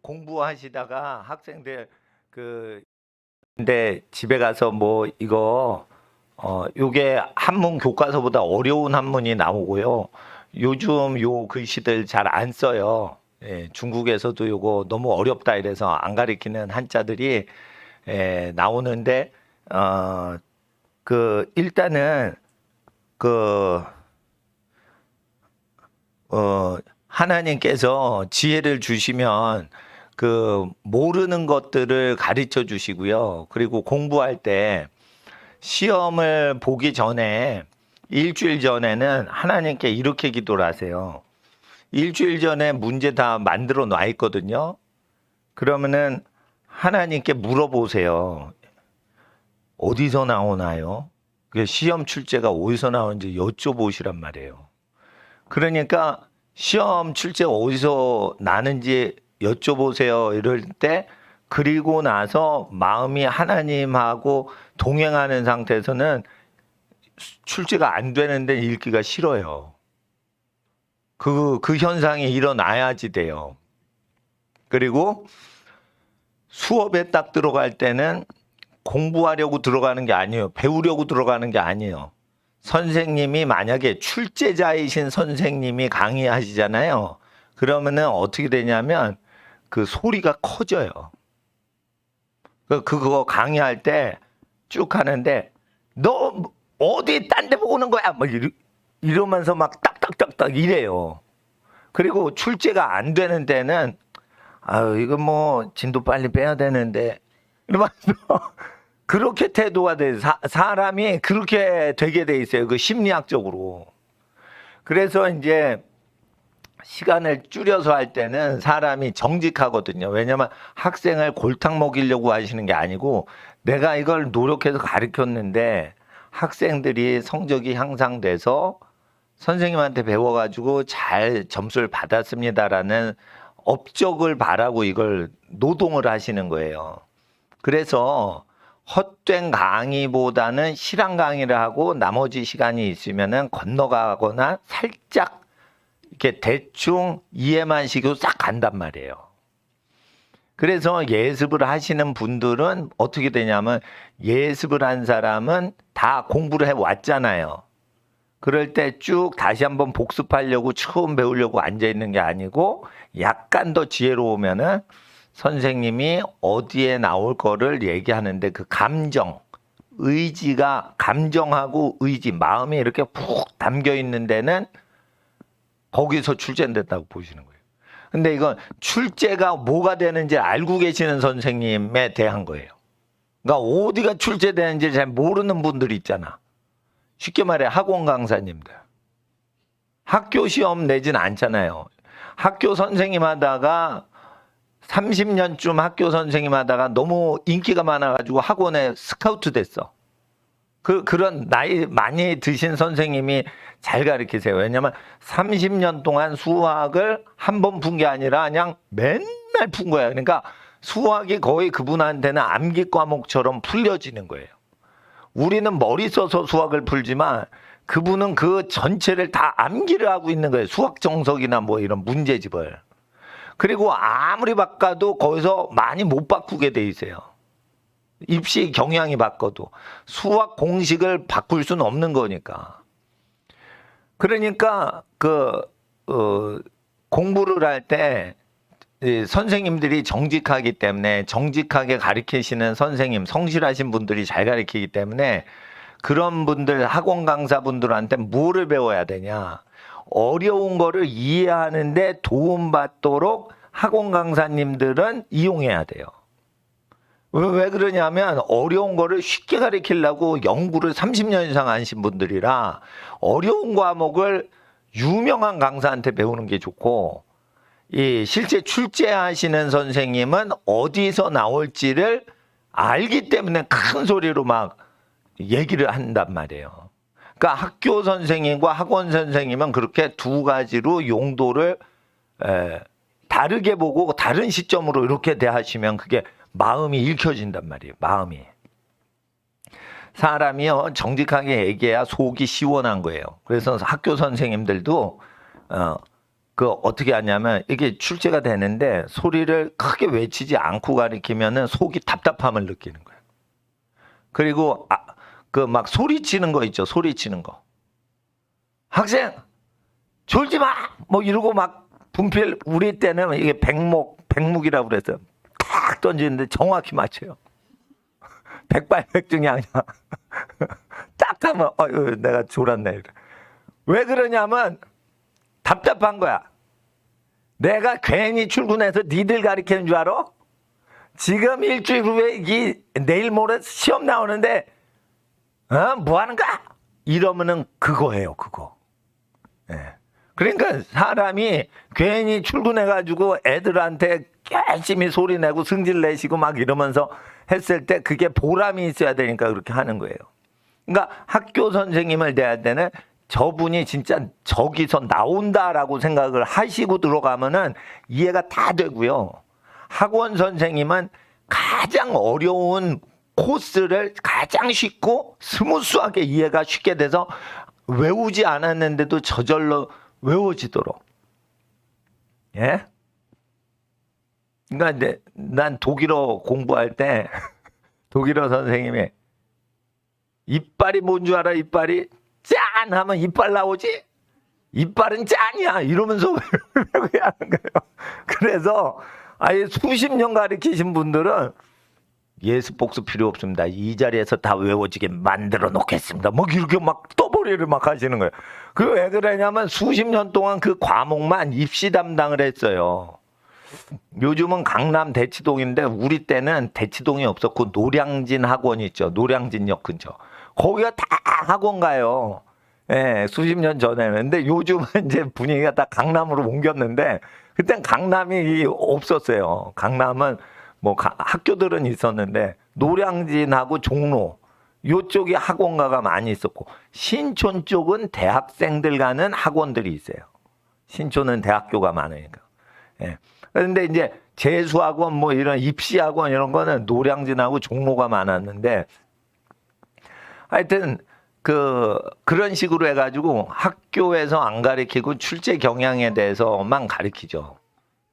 공부하시다가 학생들 근데 집에 가서 뭐 이거 요게 한문 교과서보다 어려운 한문이 나오고요. 요즘 요 글씨들 잘 안 써요. 예, 중국에서도 요거 너무 어렵다 이래서 안 가리키는 한자들이 나오는데 일단은 그 하나님께서 지혜를 주시면 모르는 것들을 가르쳐 주시고요. 그리고 공부할 때 시험을 보기 전에 일주일 전에는 하나님께 이렇게 기도를 하세요. 일주일 전에 문제 다 만들어 놔 있거든요. 그러면은 하나님께 물어보세요. 어디서 나오나요? 시험 출제가 어디서 나오는지 여쭤보시란 말이에요. 그러니까 시험 출제 어디서 나는지 여쭤보세요. 이럴 때 그리고 나서 마음이 하나님하고 동행하는 상태에서는 출제가 안 되는데 읽기가 싫어요. 그 현상이 일어나야지 돼요. 그리고 수업에 딱 들어갈 때는 공부하려고 들어가는 게 아니에요. 배우려고 들어가는 게 아니에요. 선생님이 만약에 출제자이신 선생님이 강의하시잖아요. 그러면은 어떻게 되냐면 그 소리가 커져요. 그거 강의할 때 쭉 하는데 너 어디 딴 데 보는 거야? 뭐 이러면서 막 딱딱딱딱 이래요. 그리고 출제가 안 되는 데는 아유 이거 뭐 진도 빨리 빼야 되는데 이러면서 그렇게 태도가 돼. 사람이 그렇게 되게 돼 있어요. 그 심리학적으로. 그래서 이제 시간을 줄여서 할 때는 사람이 정직하거든요. 왜냐면 학생을 골탕 먹이려고 하시는 게 아니고 내가 이걸 노력해서 가르쳤는데 학생들이 성적이 향상돼서 선생님한테 배워가지고 잘 점수를 받았습니다라는 업적을 바라고 이걸 노동을 하시는 거예요. 그래서 헛된 강의보다는 실한 강의를 하고 나머지 시간이 있으면은 건너가거나 살짝 이렇게 대충 이해만 시키고 싹 간단 말이에요. 그래서 예습을 하시는 분들은 어떻게 되냐면 예습을 한 사람은 다 공부를 해 왔잖아요. 그럴 때 쭉 다시 한번 복습하려고 처음 배우려고 앉아 있는 게 아니고 약간 더 지혜로우면은 선생님이 어디에 나올 거를 얘기하는데 그 감정, 의지가 감정하고 의지, 마음이 이렇게 푹 담겨 있는 데는 거기서 출제된다고 보시는 거예요. 근데 이건 출제가 뭐가 되는지 알고 계시는 선생님에 대한 거예요. 그러니까 어디가 출제되는지 잘 모르는 분들이 있잖아. 쉽게 말해 학원 강사님들. 학교 시험 내진 않잖아요. 학교 선생님 하다가 30년쯤 학교 선생님 하다가 너무 인기가 많아가지고 학원에 스카우트 됐어. 그런 나이 많이 드신 선생님이 잘 가르치세요. 왜냐면 30년 동안 수학을 한 번 푼 게 아니라 그냥 맨날 푼 거야. 그러니까 수학이 거의 그분한테는 암기 과목처럼 풀려지는 거예요. 우리는 머리 써서 수학을 풀지만 그분은 그 전체를 다 암기를 하고 있는 거예요. 수학 정석이나 뭐 이런 문제집을. 그리고 아무리 바꿔도 거기서 많이 못 바꾸게 돼 있어요. 입시 경향이 바꿔도 수학 공식을 바꿀 수는 없는 거니까. 그러니까 공부를 할 때 선생님들이 정직하기 때문에 정직하게 가르치시는 선생님, 성실하신 분들이 잘 가르치기 때문에 그런 분들 학원 강사분들한테 뭐를 배워야 되냐? 어려운 거를 이해하는데 도움받도록 학원 강사님들은 이용해야 돼요. 왜 그러냐면 어려운 거를 쉽게 가르치려고 연구를 30년 이상 하신 분들이라 어려운 과목을 유명한 강사한테 배우는 게 좋고 실제 출제하시는 선생님은 어디서 나올지를 알기 때문에 큰 소리로 막 얘기를 한단 말이에요. 그러니까 학교 선생님과 학원 선생님은 그렇게 두 가지로 용도를 다르게 보고 다른 시점으로 이렇게 대하시면 그게 마음이 읽혀진단 말이에요. 마음이. 사람이요 정직하게 얘기해야 속이 시원한 거예요. 그래서 학교 선생님들도 그 어떻게 하냐면 이게 출제가 되는데 소리를 크게 외치지 않고 가리키면은 속이 답답함을 느끼는 거예요. 그리고 그 막 소리치는 거 있죠. 소리치는 거. 학생 졸지 마! 뭐 이러고 막 분필 우리 때는 이게 백목이라고 그랬어요. 탁 던지는데 정확히 맞춰요. 백발백중이 아니야. 딱 하면 내가 졸았네. 왜 그러냐면 답답한 거야. 내가 괜히 출근해서 니들 가르치는 줄 알아? 지금 일주일 후에 내일 모레 시험 나오는데 뭐 하는 거야? 이러면은 그거예요, 그거. 예. 그러니까 사람이 괜히 출근해가지고 애들한테 열심히 소리 내고 승질 내시고 막 이러면서 했을 때 그게 보람이 있어야 되니까 그렇게 하는 거예요. 그러니까 학교 선생님을 대할 때는 저분이 진짜 저기서 나온다라고 생각을 하시고 들어가면은 이해가 다 되고요. 학원 선생님은 가장 어려운 코스를 가장 쉽고 스무스하게 이해가 쉽게 돼서 외우지 않았는데도 저절로 외워지도록. 예? 그러니까 이제 난 독일어 공부할 때 독일어 선생님이 이빨이 뭔 줄 알아? 이빨이 짠 하면 이빨 나오지? 이빨은 짠이야 이러면서 외우게 하는 거예요. 그래서 아예 수십 년 가르치신 분들은 예습 복습 필요 없습니다. 이 자리에서 다 외워지게 만들어 놓겠습니다. 뭐 이렇게 막 떠벌이를 막 하시는 거예요. 그 왜 그러냐면 수십 년 동안 그 과목만 입시 담당을 했어요. 요즘은 강남 대치동인데 우리 때는 대치동이 없었고 노량진 학원 있죠. 노량진역 근처. 거기가 다 학원 가요. 예, 수십 년 전에는. 근데 요즘은 이제 분위기가 다 강남으로 옮겼는데 그땐 강남이 없었어요. 강남은 뭐 학교들은 있었는데 노량진하고 종로 요쪽이 학원가가 많이 있었고 신촌 쪽은 대학생들 가는 학원들이 있어요. 신촌은 대학교가 많으니까. 예. 그런데 이제 재수학원 뭐 이런 입시학원 이런 거는 노량진하고 종로가 많았는데 하여튼 그런 식으로 해가지고 학교에서 안 가르치고 출제 경향에 대해서만 가르치죠.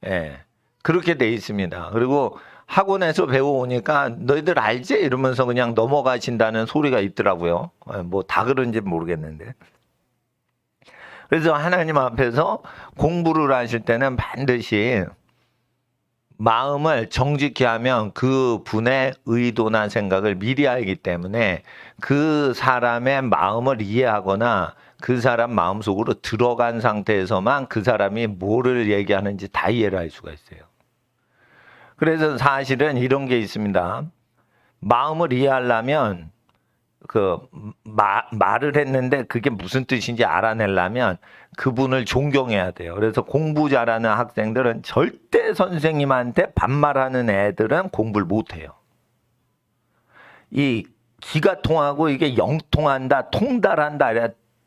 예. 그렇게 돼 있습니다. 그리고 학원에서 배워오니까 너희들 알지? 이러면서 그냥 넘어가신다는 소리가 있더라고요. 뭐 다 그런지 모르겠는데. 그래서 하나님 앞에서 공부를 하실 때는 반드시 마음을 정직히 하면 그 분의 의도나 생각을 미리 알기 때문에 그 사람의 마음을 이해하거나 그 사람 마음속으로 들어간 상태에서만 그 사람이 뭐를 얘기하는지 다 이해를 할 수가 있어요. 그래서 사실은 이런 게 있습니다. 마음을 이해하려면 말을 했는데 그게 무슨 뜻인지 알아내려면 그분을 존경해야 돼요. 그래서 공부 잘하는 학생들은 절대 선생님한테 반말하는 애들은 공부를 못해요. 이 기가 통하고 이게 영통한다, 통달한다,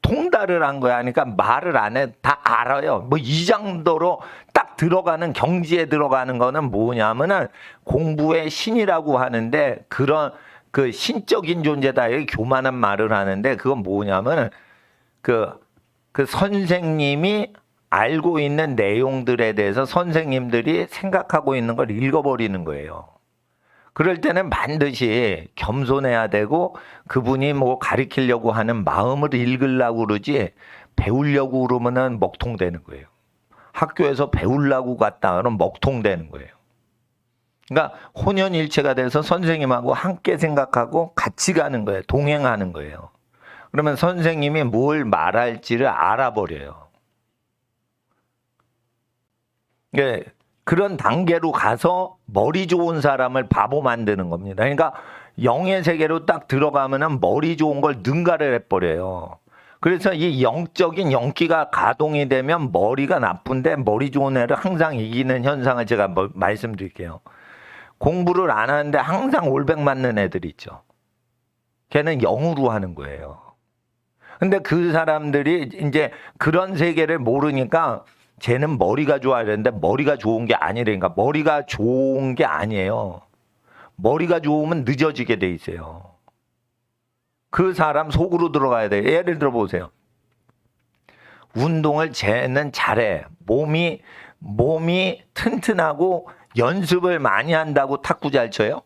통달을 한 거야. 그러니까 말을 안 해. 다 알아요. 뭐 이 정도로 딱 들어가는 경지에 들어가는 거는 뭐냐면은 공부의 신이라고 하는데 그런 그 신적인 존재다. 이렇게 교만한 말을 하는데 그건 뭐냐면은 그 선생님이 알고 있는 내용들에 대해서 선생님들이 생각하고 있는 걸 읽어버리는 거예요. 그럴 때는 반드시 겸손해야 되고 그분이 뭐 가르치려고 하는 마음을 읽으려고 그러지 배우려고 그러면은 먹통되는 거예요. 학교에서 배우려고 갔다 그러면 먹통되는 거예요. 그러니까 혼연일체가 돼서 선생님하고 함께 생각하고 같이 가는 거예요. 동행하는 거예요. 그러면 선생님이 뭘 말할지를 알아버려요. 그런 단계로 가서 머리 좋은 사람을 바보 만드는 겁니다. 그러니까 영의 세계로 딱 들어가면은 머리 좋은 걸 능가를 해버려요. 그래서 이 영적인 영기가 가동이 되면 머리가 나쁜데 머리 좋은 애를 항상 이기는 현상을 제가 말씀드릴게요. 공부를 안 하는데 항상 올백 맞는 애들이 있죠. 걔는 영으로 하는 거예요. 근데 그 사람들이 이제 그런 세계를 모르니까 쟤는 머리가 좋아야 되는데 머리가 좋은 게 아니라니까. 머리가 좋은 게 아니에요. 머리가 좋으면 늦어지게 돼 있어요. 그 사람 속으로 들어가야 돼요. 예를 들어 보세요. 운동을 쟤는 잘해. 몸이 튼튼하고 연습을 많이 한다고 탁구 잘 쳐요?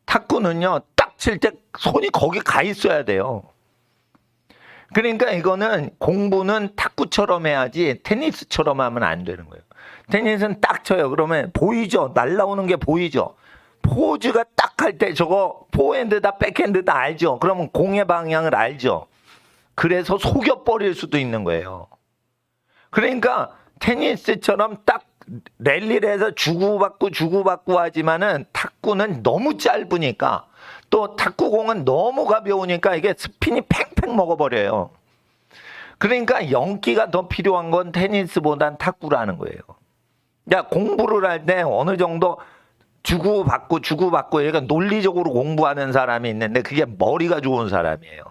탁구는요, 딱 칠 때 손이 거기 가 있어야 돼요. 그러니까 이거는 공부는 탁구처럼 해야지 테니스처럼 하면 안 되는 거예요. 테니스는 딱 쳐요. 그러면 보이죠? 날라오는 게 보이죠? 포즈가 딱 할 때 저거 포핸드다 백핸드다 알죠? 그러면 공의 방향을 알죠? 그래서 속여버릴 수도 있는 거예요. 그러니까 테니스처럼 딱 랠리를 해서 주고받고 하지만은 탁구는 너무 짧으니까 또 탁구공은 너무 가벼우니까 이게 스핀이 팽팽 먹어버려요. 그러니까 연기가 더 필요한 건 테니스보단 탁구라는 거예요. 그러니까 공부를 할 때 어느 정도 주고받고 그러니까 논리적으로 공부하는 사람이 있는데 그게 머리가 좋은 사람이에요.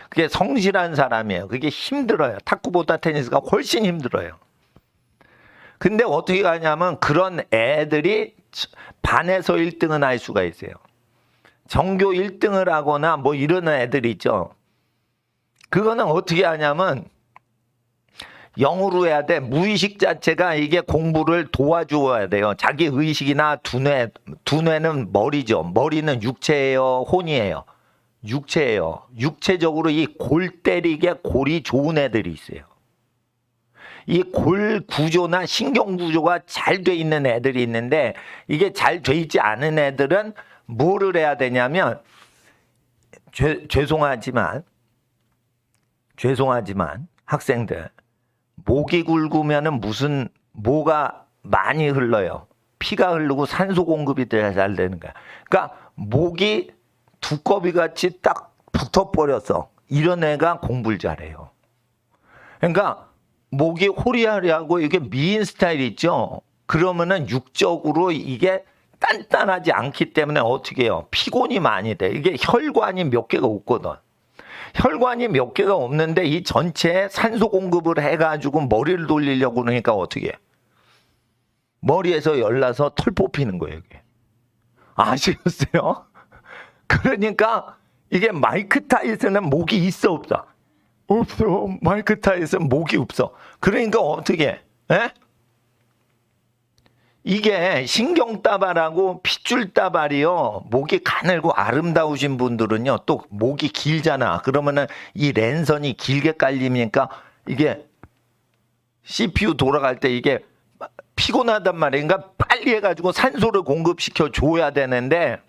그게 성실한 사람이에요. 그게 힘들어요. 탁구보다 테니스가 훨씬 힘들어요. 근데 어떻게 하냐면 그런 애들이 반에서 1등은 할 수가 있어요. 전교 1등을 하거나 뭐 이런 애들이 있죠. 그거는 어떻게 하냐면 영어로 해야 돼. 무의식 자체가 이게 공부를 도와줘야 돼요. 자기 의식이나 두뇌는 머리죠. 머리는 육체예요, 혼이에요. 육체예요. 육체적으로 이 골 때리게 골이 좋은 애들이 있어요. 이 골 구조나 신경 구조가 잘 돼 있는 애들이 있는데 이게 잘 돼 있지 않은 애들은 뭐를 해야 되냐면 죄송하지만 학생들 목이 굵으면은 뭐가 많이 흘러요. 피가 흐르고 산소 공급이 잘 되는 거야. 그러니까 목이 두꺼비 같이 딱 붙어버렸어. 이런 애가 공부를 잘해요. 그러니까 목이 호리호리하고 이게 미인 스타일 있죠. 그러면은 육적으로 이게 단단하지 않기 때문에 어떻게 해요? 피곤이 많이 돼. 이게 혈관이 몇 개가 없거든. 혈관이 몇 개가 없는데 이 전체에 산소 공급을 해가지고 머리를 돌리려고 그러니까 어떻게 해? 머리에서 열나서 털 뽑히는 거예요. 이게. 아시겠어요? 그러니까 이게 마이크 타이슨은 목이 있어 없다? 없어. 마이크 타이슨 목이 없어. 그러니까 어떻게 해? 이게 신경따발하고 핏줄따발이요. 목이 가늘고 아름다우신 분들은요. 또 목이 길잖아. 그러면은 이 랜선이 길게 깔리니까 이게 CPU 돌아갈 때 이게 피곤하단 말이에요. 그러니까 빨리 해가지고 산소를 공급시켜 줘야 되는데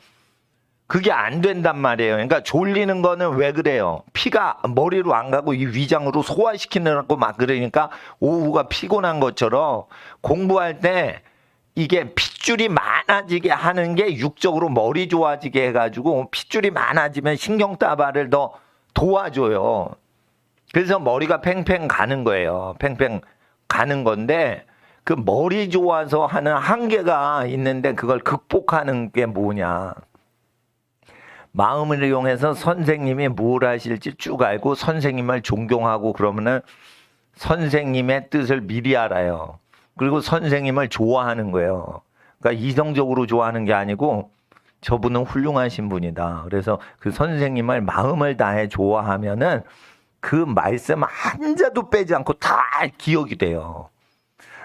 그게 안 된단 말이에요. 그러니까 졸리는 거는 왜 그래요? 피가 머리로 안 가고 이 위장으로 소화시키느라고 막 그러니까 오후가 피곤한 것처럼 공부할 때 이게 핏줄이 많아지게 하는 게 육적으로 머리 좋아지게 해가지고 핏줄이 많아지면 신경따발을 더 도와줘요. 그래서 머리가 팽팽 가는 거예요. 팽팽 가는 건데 그 머리 좋아서 하는 한계가 있는데 그걸 극복하는 게 뭐냐. 마음을 이용해서 선생님이 뭘 하실지 쭉 알고 선생님을 존경하고 그러면은 선생님의 뜻을 미리 알아요. 그리고 선생님을 좋아하는 거예요. 그러니까 이성적으로 좋아하는 게 아니고 저분은 훌륭하신 분이다. 그래서 그 선생님을 마음을 다해 좋아하면은 그 말씀 한 자도 빼지 않고 다 기억이 돼요.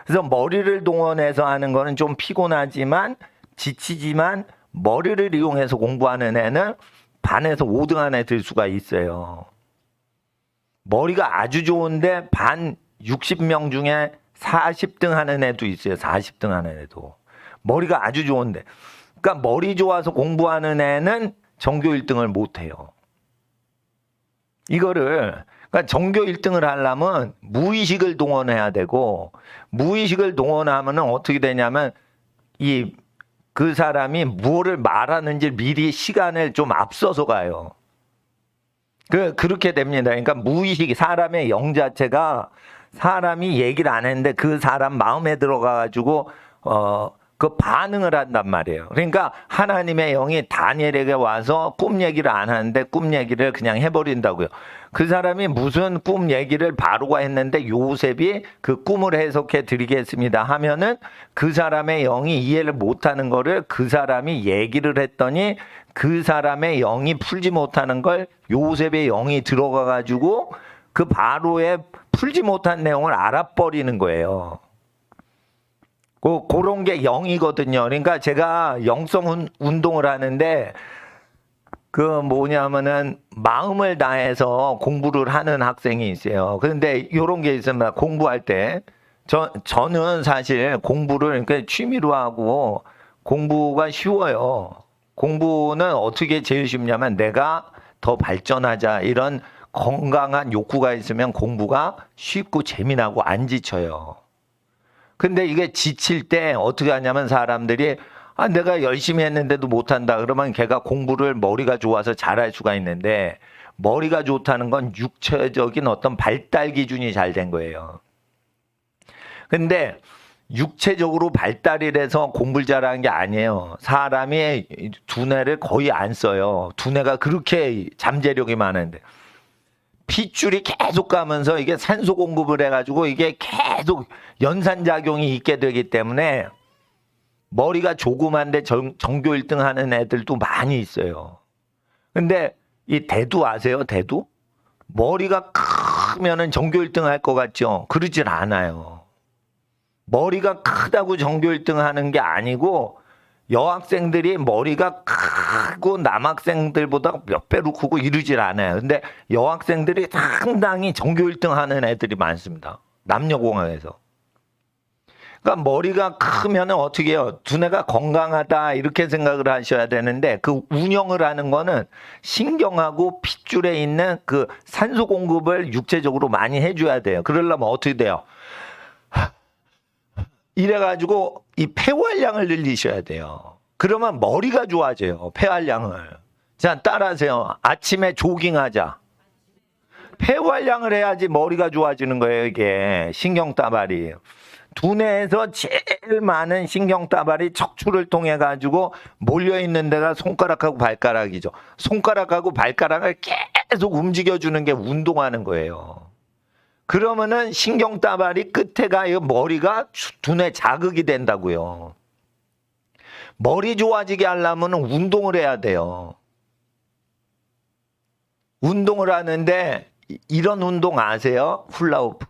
그래서 머리를 동원해서 하는 거는 좀 피곤하지만 지치지만 머리를 이용해서 공부하는 애는 반에서 5등 안에 들 수가 있어요. 머리가 아주 좋은데 반 60명 중에 40등 하는 애도 있어요. 40등 하는 애도. 머리가 아주 좋은데. 그러니까 머리 좋아서 공부하는 애는 전교 1등을 못 해요. 이거를 그러니까 전교 1등을 하려면 무의식을 동원해야 되고 무의식을 동원하면은 어떻게 되냐면 그 사람이 무엇을 말하는지 미리 시간을 좀 앞서서 가요. 그렇게 됩니다. 그러니까 무의식이 사람의 영 자체가 사람이 얘기를 안 했는데 그 사람 마음에 들어가가지고 그 반응을 한단 말이에요. 그러니까 하나님의 영이 다니엘에게 와서 꿈 얘기를 안 하는데 꿈 얘기를 그냥 해버린다고요. 그 사람이 무슨 꿈 얘기를 바로가 했는데 요셉이 그 꿈을 해석해 드리겠습니다 하면은 그 사람의 영이 이해를 못하는 거를 그 사람이 얘기를 했더니 그 사람의 영이 풀지 못하는 걸 요셉의 영이 들어가가지고 그 바로에 풀지 못한 내용을 알아버리는 거예요. 그런 게 영이거든요. 그러니까 제가 영성 운동을 하는데 그 뭐냐면은 마음을 다해서 공부를 하는 학생이 있어요. 그런데 이런 게 있으면 공부할 때 저는 사실 공부를 그러니까 취미로 하고 공부가 쉬워요. 공부는 어떻게 제일 쉽냐면 내가 더 발전하자 이런 건강한 욕구가 있으면 공부가 쉽고 재미나고 안 지쳐요. 근데 이게 지칠 때 어떻게 하냐면 사람들이 내가 열심히 했는데도 못한다. 그러면 걔가 공부를 머리가 좋아서 잘할 수가 있는데 머리가 좋다는 건 육체적인 어떤 발달 기준이 잘 된 거예요. 근데 육체적으로 발달이 돼서 공부를 잘하는 게 아니에요. 사람이 두뇌를 거의 안 써요. 두뇌가 그렇게 잠재력이 많은데. 핏줄이 계속 가면서 이게 산소 공급을 해가지고 이게 계속 연산작용이 있게 되기 때문에 머리가 조그만데 전교 1등 하는 애들도 많이 있어요. 근데 이 대두 아세요? 대두? 머리가 크면은 전교 1등 할 것 같죠? 그러질 않아요. 머리가 크다고 전교 1등 하는 게 아니고 여학생들이 머리가 크고 남학생들보다 몇 배로 크고 이러질 않아요. 근데 여학생들이 상당히 전교 1등 하는 애들이 많습니다. 남녀공학에서. 그러니까 머리가 크면 어떻게 해요? 두뇌가 건강하다 이렇게 생각을 하셔야 되는데 그 운영을 하는 거는 신경하고 핏줄에 있는 그 산소 공급을 육체적으로 많이 해줘야 돼요. 그러려면 어떻게 돼요? 이래가지고 이 폐활량을 늘리셔야 돼요. 그러면 머리가 좋아져요. 폐활량을. 자, 따라하세요. 아침에 조깅하자. 폐활량을 해야지 머리가 좋아지는 거예요. 이게 신경따발이. 두뇌에서 제일 많은 신경따발이 척추를 통해 가지고 몰려있는 데가 손가락하고 발가락이죠. 손가락하고 발가락을 계속 움직여주는 게 운동하는 거예요. 그러면은 신경따발이 끝에가 머리가 두뇌 자극이 된다고요. 머리 좋아지게 하려면 운동을 해야 돼요. 운동을 하는데 이런 운동 아세요? 훌라후프.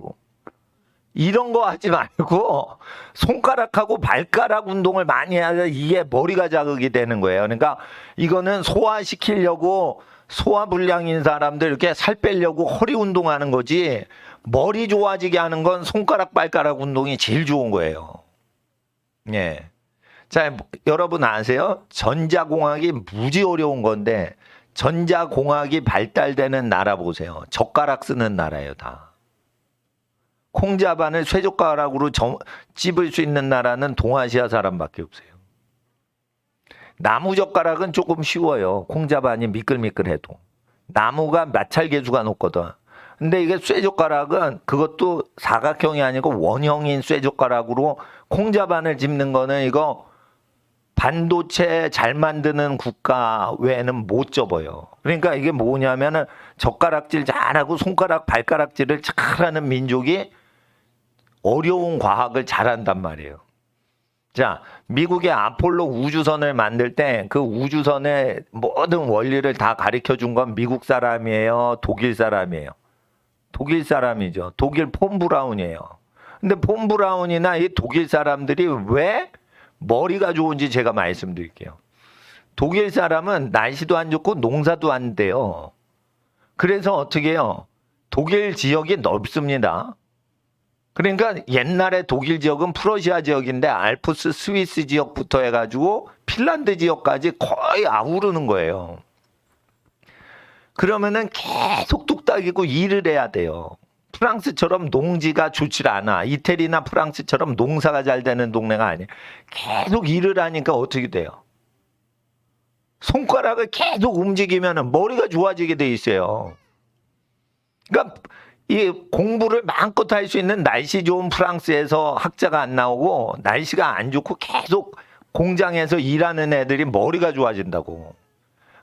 이런 거 하지 말고 손가락하고 발가락 운동을 많이 해야 이게 머리가 자극이 되는 거예요. 그러니까 이거는 소화시키려고 소화불량인 사람들 이렇게 살 빼려고 허리 운동하는 거지 머리 좋아지게 하는 건 손가락 발가락 운동이 제일 좋은 거예요. 예. 자, 여러분 아세요? 전자공학이 무지 어려운 건데 전자공학이 발달되는 나라 보세요. 젓가락 쓰는 나라예요, 다. 콩자반을 쇠젓가락으로 찝을 수 있는 나라는 동아시아 사람밖에 없어요. 나무젓가락은 조금 쉬워요. 콩자반이 미끌미끌해도. 나무가 마찰계수가 높거든. 근데 이게 쇠젓가락은 그것도 사각형이 아니고 원형인 쇠젓가락으로 콩자반을 짚는 거는 이거 반도체 잘 만드는 국가 외에는 못 접어요. 그러니까 이게 뭐냐면은 젓가락질 잘하고 손가락 발가락질을 잘하는 민족이 어려운 과학을 잘한단 말이에요. 자, 미국의 아폴로 우주선을 만들 때 그 우주선의 모든 원리를 다 가르쳐 준 건 미국 사람이에요? 독일 사람이에요? 독일 사람이죠. 독일 폰 브라운이에요. 근데 폰 브라운이나 이 독일 사람들이 왜 머리가 좋은지 제가 말씀드릴게요. 독일 사람은 날씨도 안 좋고 농사도 안 돼요. 그래서 어떻게 해요? 독일 지역이 넓습니다. 그러니까 옛날에 독일 지역은 프러시아 지역인데 알프스 스위스 지역부터 해가지고 핀란드 지역까지 거의 아우르는 거예요. 그러면은 계속 뚝딱이고 일을 해야 돼요. 프랑스처럼 농지가 좋지 않아. 이태리나 프랑스처럼 농사가 잘 되는 동네가 아니에요. 계속 일을 하니까 어떻게 돼요? 손가락을 계속 움직이면 머리가 좋아지게 돼 있어요. 그러니까 이 공부를 마음껏 할 수 있는 날씨 좋은 프랑스에서 학자가 안 나오고 날씨가 안 좋고 계속 공장에서 일하는 애들이 머리가 좋아진다고.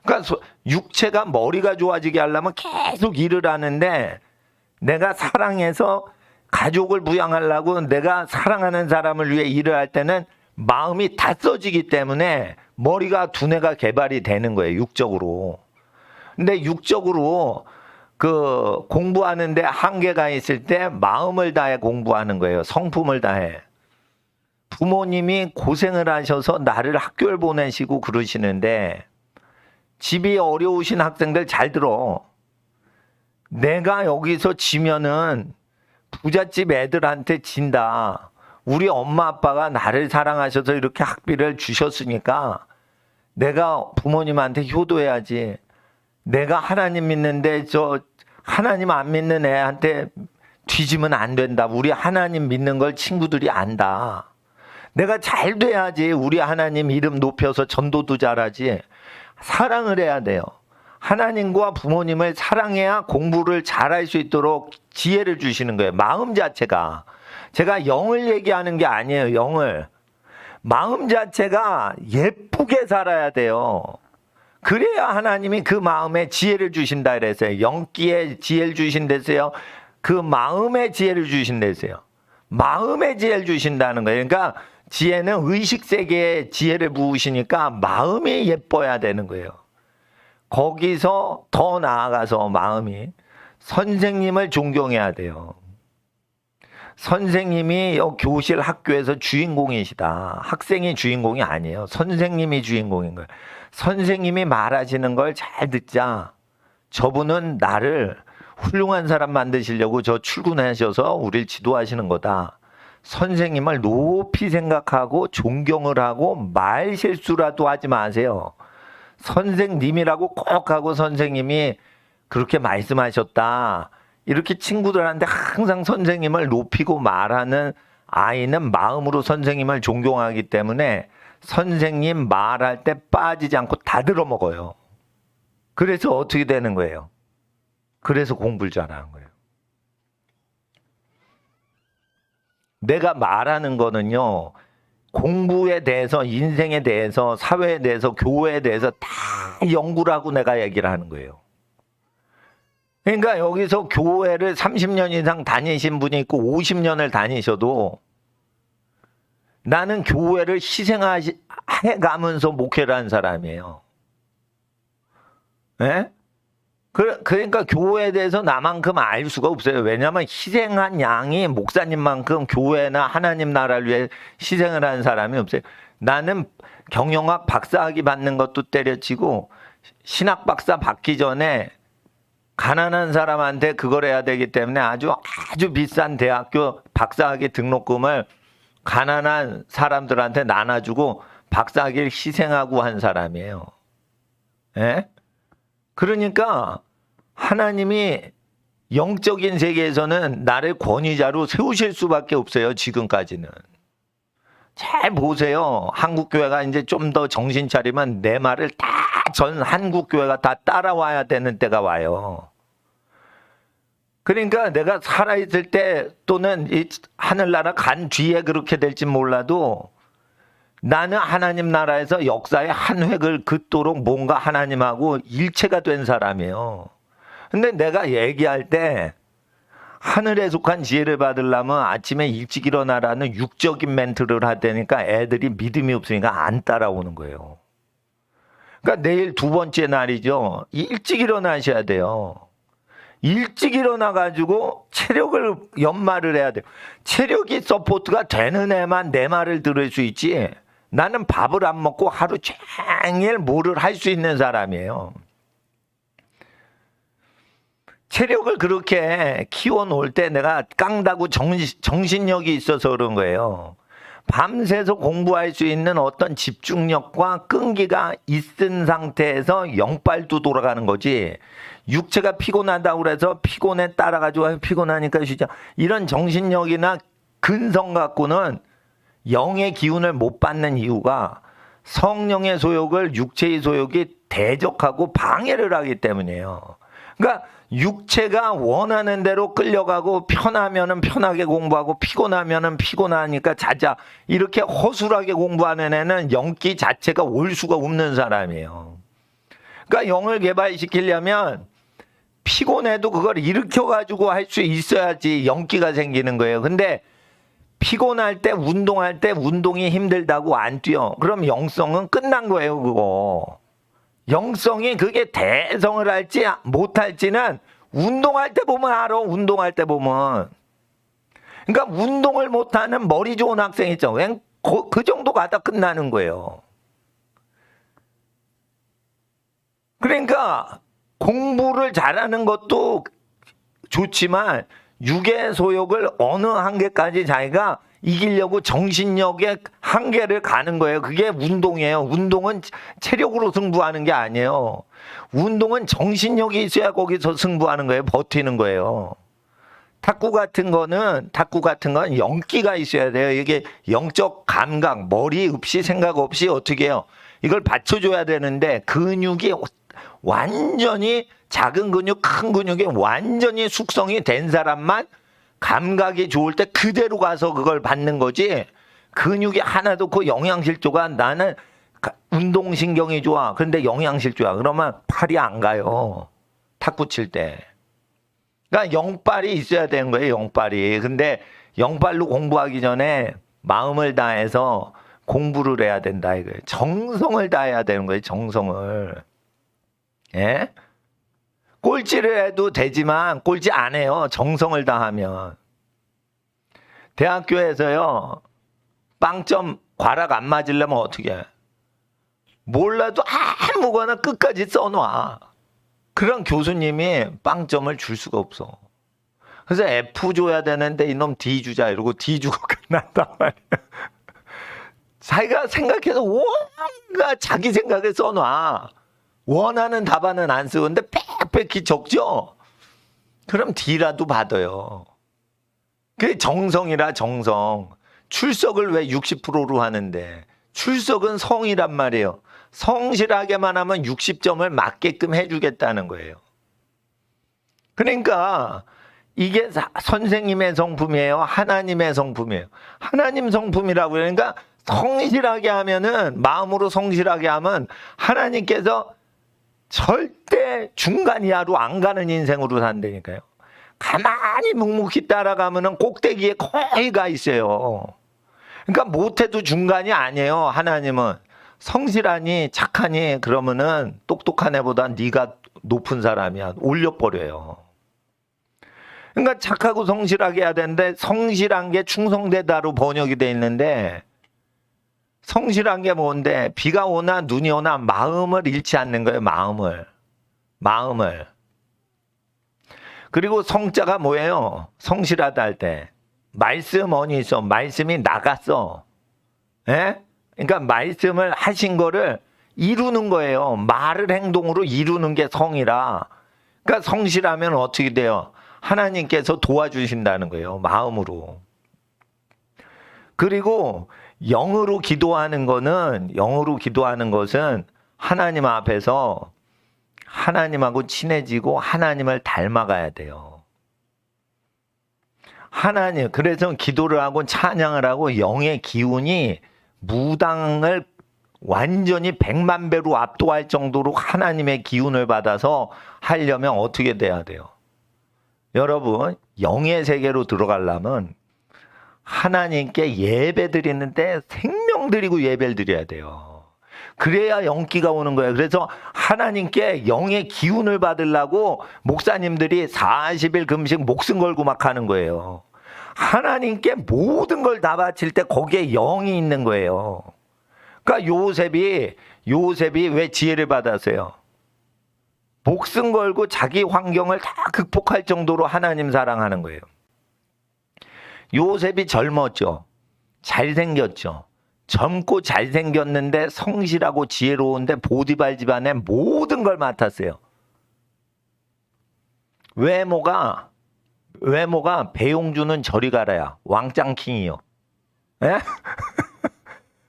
그러니까 육체가 머리가 좋아지게 하려면 계속 일을 하는데 내가 사랑해서 가족을 부양하려고 내가 사랑하는 사람을 위해 일을 할 때는 마음이 다 써지기 때문에 머리가 두뇌가 개발이 되는 거예요. 육적으로. 근데 육적으로 그 공부하는데 한계가 있을 때 마음을 다해 공부하는 거예요. 성품을 다해. 부모님이 고생을 하셔서 나를 학교를 보내시고 그러시는데 집이 어려우신 학생들 잘 들어. 내가 여기서 지면은 부잣집 애들한테 진다. 우리 엄마 아빠가 나를 사랑하셔서 이렇게 학비를 주셨으니까 내가 부모님한테 효도해야지. 내가 하나님 믿는데 저 하나님 안 믿는 애한테 뒤지면 안 된다. 우리 하나님 믿는 걸 친구들이 안다. 내가 잘 돼야지 우리 하나님 이름 높여서 전도도 잘하지. 사랑을 해야 돼요. 하나님과 부모님을 사랑해야 공부를 잘할 수 있도록 지혜를 주시는 거예요. 마음 자체가. 제가 영을 얘기하는 게 아니에요. 영을. 마음 자체가 예쁘게 살아야 돼요. 그래야 하나님이 그 마음에 지혜를 주신다 그랬어요. 영기에 지혜를 주신다세요. 그 마음의 지혜를 주신다세요. 마음의 지혜를 주신다는 거예요. 그러니까 지혜는 의식 세계에 지혜를 부으시니까 마음이 예뻐야 되는 거예요. 거기서 더 나아가서 마음이 선생님을 존경해야 돼요. 선생님이 교실 학교에서 주인공이시다. 학생이 주인공이 아니에요. 선생님이 주인공인 거예요. 선생님이 말하시는 걸 잘 듣자. 저분은 나를 훌륭한 사람 만드시려고 저 출근하셔서 우리를 지도하시는 거다. 선생님을 높이 생각하고 존경을 하고 말 실수라도 하지 마세요. 선생님이라고 꼭 하고 선생님이 그렇게 말씀하셨다. 이렇게 친구들한테 항상 선생님을 높이고 말하는 아이는 마음으로 선생님을 존경하기 때문에 선생님 말할 때 빠지지 않고 다 들어먹어요. 그래서 어떻게 되는 거예요? 그래서 공부를 잘하는 거예요. 내가 말하는 거는요, 공부에 대해서, 인생에 대해서, 사회에 대해서, 교회에 대해서 다 연구를 하고 내가 얘기를 하는 거예요. 그러니까 여기서 교회를 30년 이상 다니신 분이 있고 50년을 다니셔도 나는 교회를 희생해가면서 목회를 한 사람이에요. 예? 그러니까 교회에 대해서 나만큼 알 수가 없어요. 왜냐하면 희생한 양이 목사님만큼 교회나 하나님 나라를 위해 희생을 한 사람이 없어요. 나는 경영학 박사학위 받는 것도 때려치고 신학 박사 받기 전에 가난한 사람한테 그걸 해야 되기 때문에 아주 비싼 대학교 박사학위 등록금을 가난한 사람들한테 나눠주고 박사학위를 희생하고 한 사람이에요. 예? 그러니까 하나님이 영적인 세계에서는 나를 권위자로 세우실 수밖에 없어요. 지금까지는. 잘 보세요. 한국교회가 이제 좀 더 정신 차리면 내 말을 다 전 한국교회가 다 따라와야 되는 때가 와요. 그러니까 내가 살아있을 때 또는 이 하늘나라 간 뒤에 그렇게 될지 몰라도 나는 하나님 나라에서 역사의 한 획을 긋도록 뭔가 하나님하고 일체가 된 사람이에요. 근데 내가 얘기할 때 하늘에 속한 지혜를 받으려면 아침에 일찍 일어나라는 육적인 멘트를 하다니까 애들이 믿음이 없으니까 안 따라오는 거예요. 그러니까 내일 두 번째 날이죠. 일찍 일어나셔야 돼요. 일찍 일어나가지고 체력을 연마를 해야 돼요. 체력이 서포트가 되는 애만 내 말을 들을 수 있지. 나는 밥을 안 먹고 하루 종일 뭐를 할 수 있는 사람이에요. 체력을 그렇게 키워놓을 때 내가 깡다구 정신력이 있어서 그런 거예요. 밤새서 공부할 수 있는 어떤 집중력과 끈기가 있은 상태에서 영빨도 돌아가는 거지. 육체가 피곤하다고 그래서 피곤에 따라가지고 피곤하니까 쉬자. 이런 정신력이나 근성 갖고는 영의 기운을 못 받는 이유가 성령의 소욕을 육체의 소욕이 대적하고 방해를 하기 때문이에요. 그러니까 육체가 원하는 대로 끌려가고 편하면은 편하게 공부하고 피곤하면은 피곤하니까 자자 이렇게 허술하게 공부하는 애는 영기 자체가 올 수가 없는 사람이에요. 그러니까 영을 개발시키려면 피곤해도 그걸 일으켜가지고 할 수 있어야지 영기가 생기는 거예요. 근데 피곤할 때 운동할 때 운동이 힘들다고 안 뛰어. 그럼 영성은 끝난 거예요, 그거. 영성이 그게 대성을 할지 못할지는 운동할 때 보면 알아. 운동할 때 보면. 그러니까 운동을 못하는 머리 좋은 학생 있죠. 그 정도 가다 끝나는 거예요. 그러니까 공부를 잘하는 것도 좋지만 육의 소욕을 어느 한계까지 자기가 이기려고 정신력의 한계를 가는 거예요. 그게 운동이에요. 운동은 체력으로 승부하는 게 아니에요. 운동은 정신력이 있어야 거기서 승부하는 거예요. 버티는 거예요. 탁구 같은 건 영기가 있어야 돼요. 이게 영적 감각, 머리 없이 생각 없이 어떻게 해요? 이걸 받쳐줘야 되는데 근육이 완전히 작은 근육, 큰 근육이 완전히 숙성이 된 사람만 감각이 좋을 때 그대로 가서 그걸 받는 거지. 근육이 하나도 없고 영양실조가 나는 운동신경이 좋아. 그런데 영양실조야. 그러면 팔이 안 가요. 탁구 칠 때. 그러니까 영빨이 있어야 되는 거예요. 영빨이. 근데 영빨로 공부하기 전에 마음을 다해서 공부를 해야 된다 이거예요. 정성을 다해야 되는 거예요. 정성을. 예? 꼴찌를 해도 되지만 꼴찌 안 해요. 정성을 다하면. 대학교에서요. 빵점 과락 안 맞으려면 어떻게 해? 몰라도 아무거나 끝까지 써놔. 그런 교수님이 빵점을 줄 수가 없어. 그래서 F 줘야 되는데 이놈 D 주자 이러고 D 주고 끝난단 말이야. 자기가 생각해서 뭔가 자기 생각에 써놔. 원하는 답안은 안 쓰는데 빽빽히 적죠? 그럼 D라도 받아요. 그게 정성이라 정성. 출석을 왜 60%로 하는데 출석은 성이란 말이에요. 성실하게만 하면 60점을 맞게끔 해주겠다는 거예요. 그러니까 이게 선생님의 성품이에요. 하나님의 성품이에요. 하나님 성품이라고 그러니까 성실하게 하면은 마음으로 성실하게 하면 하나님께서 절대 중간 이하로 안 가는 인생으로 산다니까요. 가만히 묵묵히 따라가면은 꼭대기에 거의 가 있어요. 그러니까 못해도 중간이 아니에요. 하나님은 성실하니 착하니 그러면은 똑똑한 애보다 네가 높은 사람이야. 올려버려요. 그러니까 착하고 성실하게 해야 되는데 성실한 게 충성되다로 번역이 돼 있는데 성실한 게 뭔데 비가 오나 눈이 오나 마음을 잃지 않는 거예요. 마음을. 그리고 성자가 뭐예요? 성실하다 할 때 말씀 어디 있어? 말씀이 나갔어. 예? 그러니까 말씀을 하신 거를 이루는 거예요. 말을 행동으로 이루는 게 성이라. 그러니까 성실하면 어떻게 돼요? 하나님께서 도와주신다는 거예요. 마음으로. 그리고 영으로 기도하는 것은 하나님 앞에서 하나님하고 친해지고 하나님을 닮아가야 돼요. 그래서 기도를 하고 찬양을 하고 영의 기운이 무당을 완전히 100만 배로 압도할 정도로 하나님의 기운을 받아서 하려면 어떻게 돼야 돼요? 여러분, 영의 세계로 들어가려면 하나님께 예배 드리는데 생명 드리고 예배를 드려야 돼요. 그래야 영기가 오는 거예요. 그래서 하나님께 영의 기운을 받으려고 목사님들이 40일 금식 목숨 걸고 막 하는 거예요. 하나님께 모든 걸 다 바칠 때 거기에 영이 있는 거예요. 그러니까 요셉이 왜 지혜를 받았어요? 목숨 걸고 자기 환경을 다 극복할 정도로 하나님 사랑하는 거예요. 요셉이 젊었죠. 잘생겼죠. 젊고 잘생겼는데 성실하고 지혜로운데 보디발 집안에 모든 걸 맡았어요. 외모가 배용주는 저리 가라야 왕짱킹이요. 예?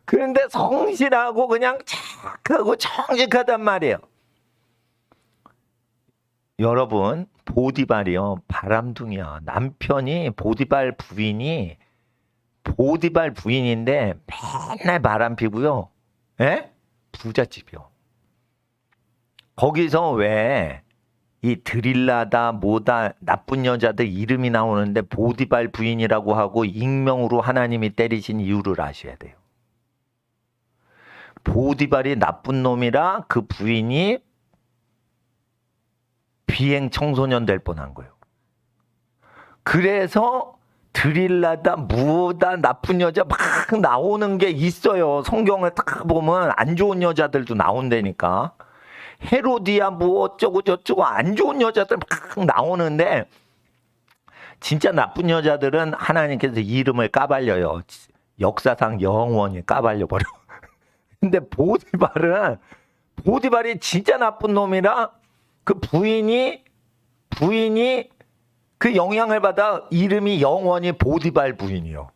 그런데 성실하고 그냥 착하고 정직하단 말이에요. 여러분, 보디발이요. 바람둥이야. 남편이 보디발 부인인데 맨날 바람 피고요. 예? 부잣집이요. 거기서 왜 이 드릴라다 뭐다 나쁜 여자들 이름이 나오는데 보디발 부인이라고 하고 익명으로 하나님이 때리신 이유를 아셔야 돼요. 보디발이 나쁜 놈이라 그 부인이 비행 청소년 될 뻔한 거예요. 그래서 드릴라다 무다 나쁜 여자 막 나오는 게 있어요. 성경을 딱 보면 안 좋은 여자들도 나온다니까. 헤로디아 뭐 어쩌고 저쩌고 안 좋은 여자들 막 나오는데 진짜 나쁜 여자들은 하나님께서 이름을 까발려요. 역사상 영원히 까발려 버려. 근데 보디발이 진짜 나쁜 놈이라 그 부인이 그 영향을 받아 이름이 영원히 보디발 부인이요.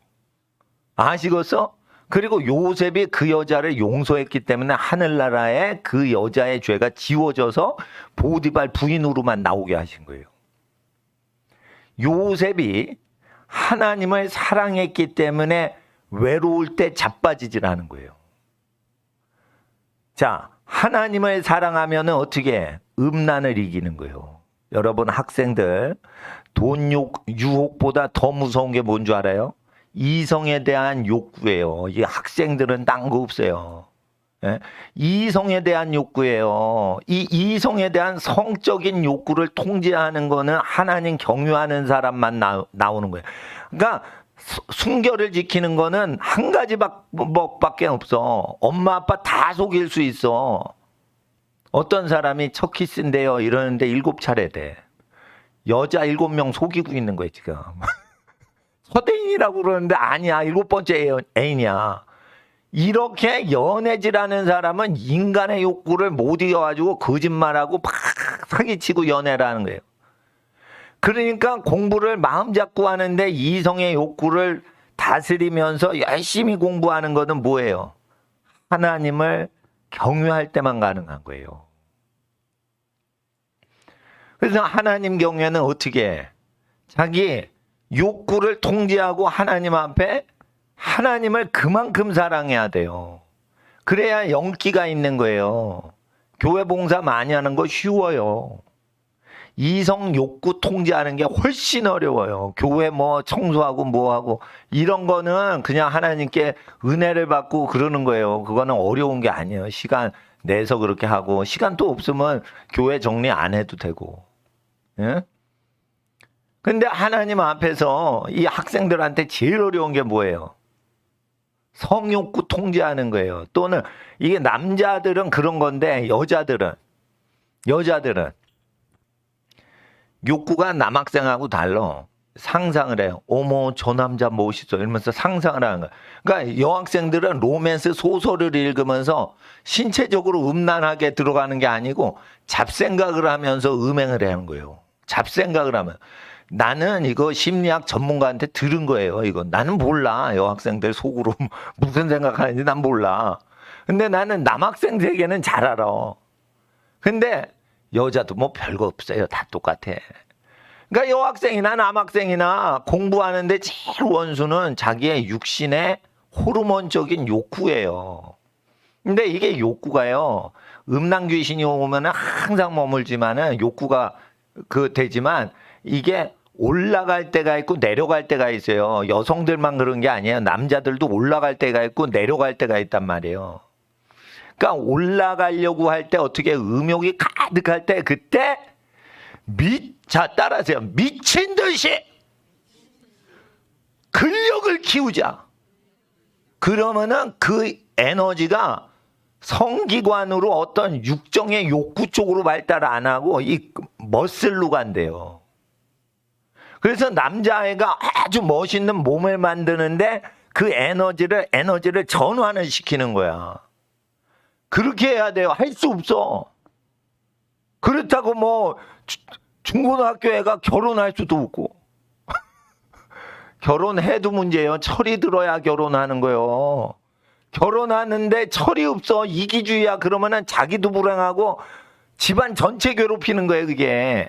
아시겠어? 그리고 요셉이 그 여자를 용서했기 때문에 하늘나라에 그 여자의 죄가 지워져서 보디발 부인으로만 나오게 하신 거예요. 요셉이 하나님을 사랑했기 때문에 외로울 때 자빠지질 않은 거예요. 자, 하나님을 사랑하면 어떻게 해? 음란을 이기는 거예요. 여러분 학생들, 돈 유혹보다 더 무서운 게 뭔 줄 알아요? 이성에 대한 욕구예요. 이 학생들은 딴 거 없어요. 예? 이성에 대한 욕구예요. 이 이성에 대한 성적인 욕구를 통제하는 거는 하나님 경유하는 사람만 나오는 거예요. 그러니까 순결을 지키는 거는 한 가지 밖에 없어. 엄마 아빠 다 속일 수 있어. 어떤 사람이 첫 키스인데요 이러는데 7차례 돼. 여자 7명 속이고 있는 거예요 지금. 첫 애인이라고 그러는데 아니야, 7번째 애인이야. 이렇게 연애질하는 사람은 인간의 욕구를 못 이겨가지고 거짓말하고 막 사기치고 연애를 하는 거예요. 그러니까 공부를 마음 잡고 하는데 이성의 욕구를 다스리면서 열심히 공부하는 것은 뭐예요? 하나님을 경유할 때만 가능한 거예요. 그래서 하나님 경외는 어떻게 해? 자기 욕구를 통제하고 하나님 앞에 하나님을 그만큼 사랑해야 돼요. 그래야 영기가 있는 거예요. 교회 봉사 많이 하는 거 쉬워요. 이성 욕구 통제하는 게 훨씬 어려워요. 교회 뭐 청소하고 뭐하고 이런 거는 그냥 하나님께 은혜를 받고 그러는 거예요. 그거는 어려운 게 아니에요. 시간 내서 그렇게 하고 시간 또 없으면 교회 정리 안 해도 되고. 예? 근데 하나님 앞에서 이 학생들한테 제일 어려운 게 뭐예요? 성욕구 통제하는 거예요. 또는 이게 남자들은 그런 건데 여자들은 욕구가 남학생하고 달라. 상상을 해요. 어머 저 남자 멋있어 이러면서 상상을 하는 거야. 그러니까 여학생들은 로맨스 소설을 읽으면서 신체적으로 음란하게 들어가는 게 아니고 잡생각을 하면서 음행을 하는 거예요. 잡생각을 하면. 나는 이거 심리학 전문가한테 들은 거예요. 이거 나는 몰라. 여학생들 속으로 무슨 생각하는지 난 몰라. 근데 나는 남학생 세계는 잘 알아. 근데 여자도 뭐 별거 없어요. 다 똑같아. 그러니까 여학생이나 남학생이나 공부하는데 제일 원수는 자기의 육신의 호르몬적인 욕구예요. 근데 이게 욕구가요. 음란 귀신이 오면 항상 머물지만은 욕구가 되지만 이게 올라갈 때가 있고 내려갈 때가 있어요. 여성들만 그런 게 아니에요. 남자들도 올라갈 때가 있고 내려갈 때가 있단 말이에요. 그러니까 올라가려고 할 때 어떻게 음욕이 가득할 때 그때 자 따라하세요. 미친 듯이 근력을 키우자. 그러면은 그 에너지가 성기관으로 어떤 육정의 욕구 쪽으로 발달 안 하고 이 머슬로 간대요. 그래서 남자애가 아주 멋있는 몸을 만드는데 그 에너지를 전환을 시키는 거야. 그렇게 해야 돼요. 할 수 없어. 그렇다고 뭐 중고등학교 애가 결혼할 수도 없고 결혼해도 문제예요. 철이 들어야 결혼하는 거예요. 결혼하는데 철이 없어. 이기주의야. 그러면은 자기도 불행하고 집안 전체 괴롭히는 거예요. 그게.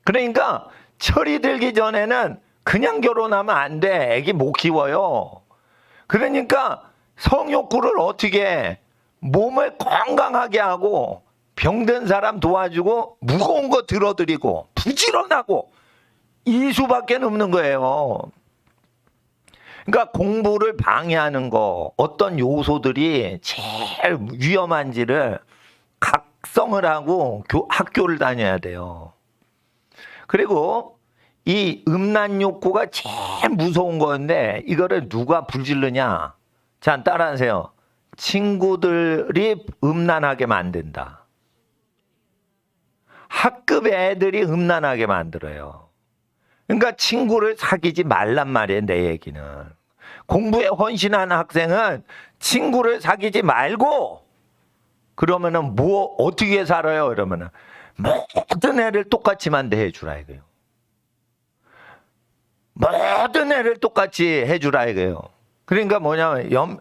그러니까 철이 들기 전에는 그냥 결혼하면 안 돼. 애기 못 키워요. 그러니까 성욕구를 어떻게 해? 몸을 건강하게 하고 병든 사람 도와주고 무거운 거 들어드리고 부지런하고 이 수밖에 없는 거예요. 그러니까 공부를 방해하는 거 어떤 요소들이 제일 위험한지를 각성을 하고 학교를 다녀야 돼요. 그리고 이 음란 욕구가 제일 무서운 건데 이거를 누가 불질르냐? 자, 따라하세요. 친구들이 음란하게 만든다. 학급 애들이 음란하게 만들어요. 그러니까 친구를 사귀지 말란 말이에요, 내 얘기는. 공부에 헌신하는 학생은 친구를 사귀지 말고, 그러면은 뭐 어떻게 살아요? 이러면은 모든 애를 똑같이 만대해주라 이거예요. 모든 애를 똑같이 해주라 이거예요. 그러니까 뭐냐면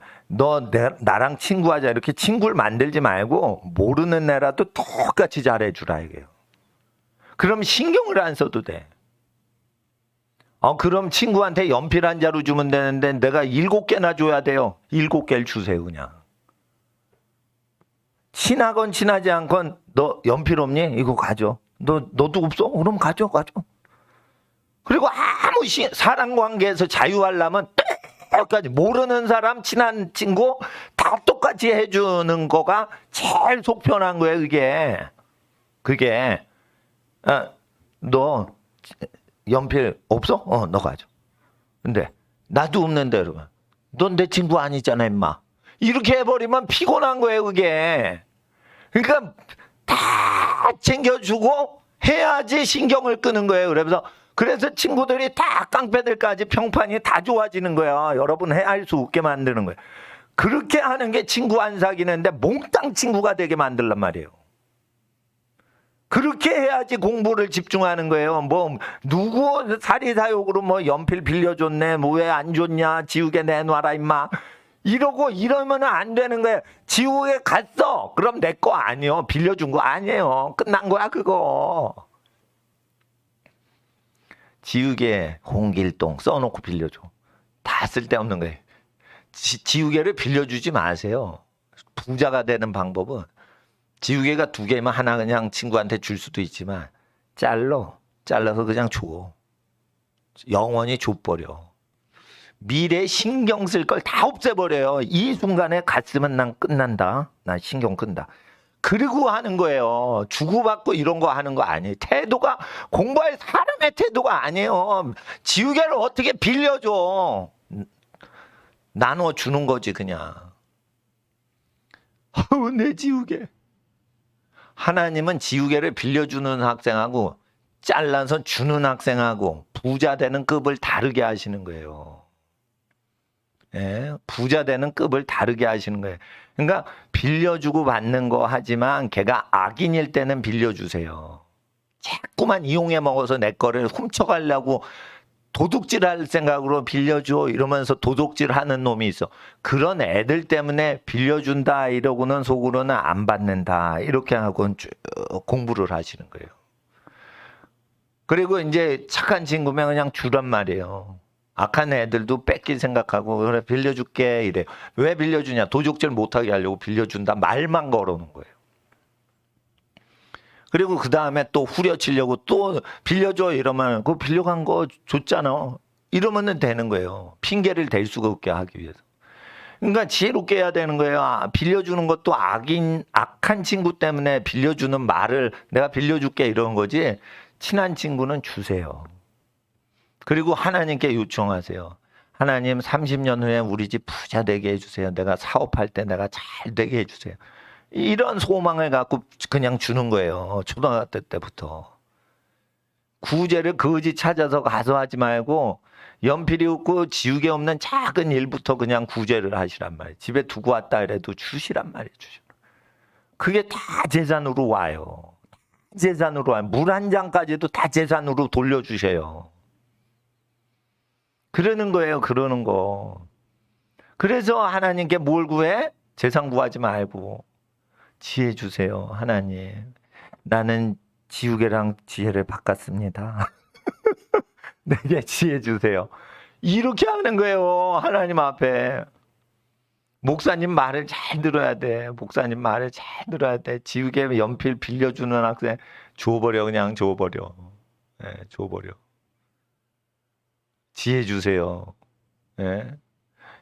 나랑 친구하자 이렇게 친구를 만들지 말고 모르는 애라도 똑같이 잘해주라 이거예요. 그럼 신경을 안 써도 돼. 그럼 친구한테 연필 한 자루 주면 되는데 내가 7개나 줘야 돼요. 7개를 주세요 그냥. 친하건 친하지 않건 너 연필 없니? 이거 가져. 너도 없어? 그럼 가져. 그리고 아무 사람 관계에서 자유하려면 똑같이 모르는 사람, 친한 친구 다 똑같이 해주는 거가 제일 속 편한 거예요. 그게 너 연필 없어? 너 가져. 근데 나도 없는데 여러분. 넌 내 친구 아니잖아 임마. 이렇게 해버리면 피곤한 거예요 그게. 그러니까 다 챙겨주고 해야지 신경을 끄는 거예요. 그래서 친구들이 다 깡패들까지 평판이 다 좋아지는 거야. 여러분 해할 수 없게 만드는 거예요. 그렇게 하는 게 친구 안 사귀는데 몽땅 친구가 되게 만들란 말이에요. 그렇게 해야지 공부를 집중하는 거예요. 뭐 누구 사리사욕으로 뭐 연필 빌려줬네, 뭐 왜 안 줬냐, 지우개 내놔라 임마. 이러면 안 되는 거예요. 지우개 갔어. 그럼 내 거 아니요. 빌려준 거 아니에요. 끝난 거야 그거. 지우개, 홍길동 써놓고 빌려줘. 다 쓸데없는 거예요. 지우개를 빌려주지 마세요. 부자가 되는 방법은 지우개가 2개면 하나 그냥 친구한테 줄 수도 있지만 잘라서 그냥 줘. 영원히 줘버려. 미래에 신경 쓸 걸 다 없애버려요. 이 순간에 갔으면 난 끝난다. 난 신경 끈다. 그리고 하는 거예요. 주고받고 이런 거 하는 거 아니에요. 태도가 공부할 사람의 태도가 아니에요. 지우개를 어떻게 빌려줘. 나눠주는 거지 그냥. 내 지우개. 하나님은 지우개를 빌려주는 학생하고 잘라서 주는 학생하고 부자 되는 급을 다르게 하시는 거예요. 예, 부자 되는 급을 다르게 하시는 거예요. 그러니까 빌려주고 받는 거 하지만 걔가 악인일 때는 빌려주세요. 자꾸만 이용해 먹어서 내 거를 훔쳐가려고 도둑질할 생각으로 빌려줘 이러면서 도둑질하는 놈이 있어. 그런 애들 때문에 빌려준다 이러고는 속으로는 안 받는다 이렇게 하고 쭉 공부를 하시는 거예요. 그리고 이제 착한 친구면 그냥 주란 말이에요. 악한 애들도 뺏길 생각하고 그래 빌려줄게 이래. 왜 빌려주냐? 도둑질 못하게 하려고 빌려준다 말만 걸어놓은 거예요. 그리고 그 다음에 또 후려치려고 또 빌려줘 이러면 그거 빌려간 거 줬잖아. 이러면 되는 거예요. 핑계를 댈 수가 없게 하기 위해서. 그러니까 지혜롭게 해야 되는 거예요. 빌려주는 것도 악한 친구 때문에 빌려주는 말을 내가 빌려줄게 이런 거지. 친한 친구는 주세요. 그리고 하나님께 요청하세요. 하나님 30년 후에 우리 집 부자 되게 해주세요. 내가 사업할 때 내가 잘 되게 해주세요. 이런 소망을 갖고 그냥 주는 거예요. 초등학교 때부터. 구제를 거지 찾아서 가서 하지 말고 연필이 없고 지우개 없는 작은 일부터 그냥 구제를 하시란 말이에요. 집에 두고 왔다 그래도 주시란 말이에요. 그게 다 재산으로 와요. 재산으로 와요. 물 한 잔까지도 다 재산으로 돌려주세요. 그러는 거예요. 그러는 거. 그래서 하나님께 뭘 구해? 재산 구하지 말고 지혜 주세요. 하나님. 나는 지우개랑 지혜를 바꿨습니다. 내게 지혜 주세요. 이렇게 하는 거예요. 하나님 앞에. 목사님 말을 잘 들어야 돼. 목사님 말을 잘 들어야 돼. 지우개 연필 빌려주는 학생 줘버려. 그냥 줘버려. 네, 줘버려. 지혜 주세요. 예.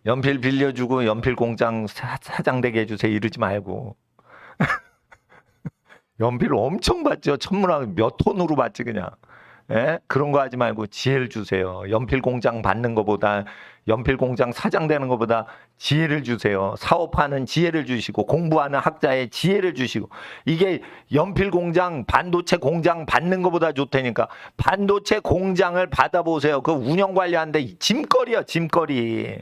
연필 빌려주고 연필 공장 사장 되게 해주세요. 이러지 말고. 연필 엄청 받죠. 천문학 몇 톤으로 받지 그냥. 예? 그런 거 하지 말고 지혜를 주세요. 연필 공장 받는 것보다, 연필 공장 사장 되는 것보다 지혜를 주세요. 사업하는 지혜를 주시고, 공부하는 학자의 지혜를 주시고, 이게 연필 공장, 반도체 공장 받는 것보다 좋다니까. 반도체 공장을 받아보세요. 그 운영 관리하는데 짐거리야, 짐거리.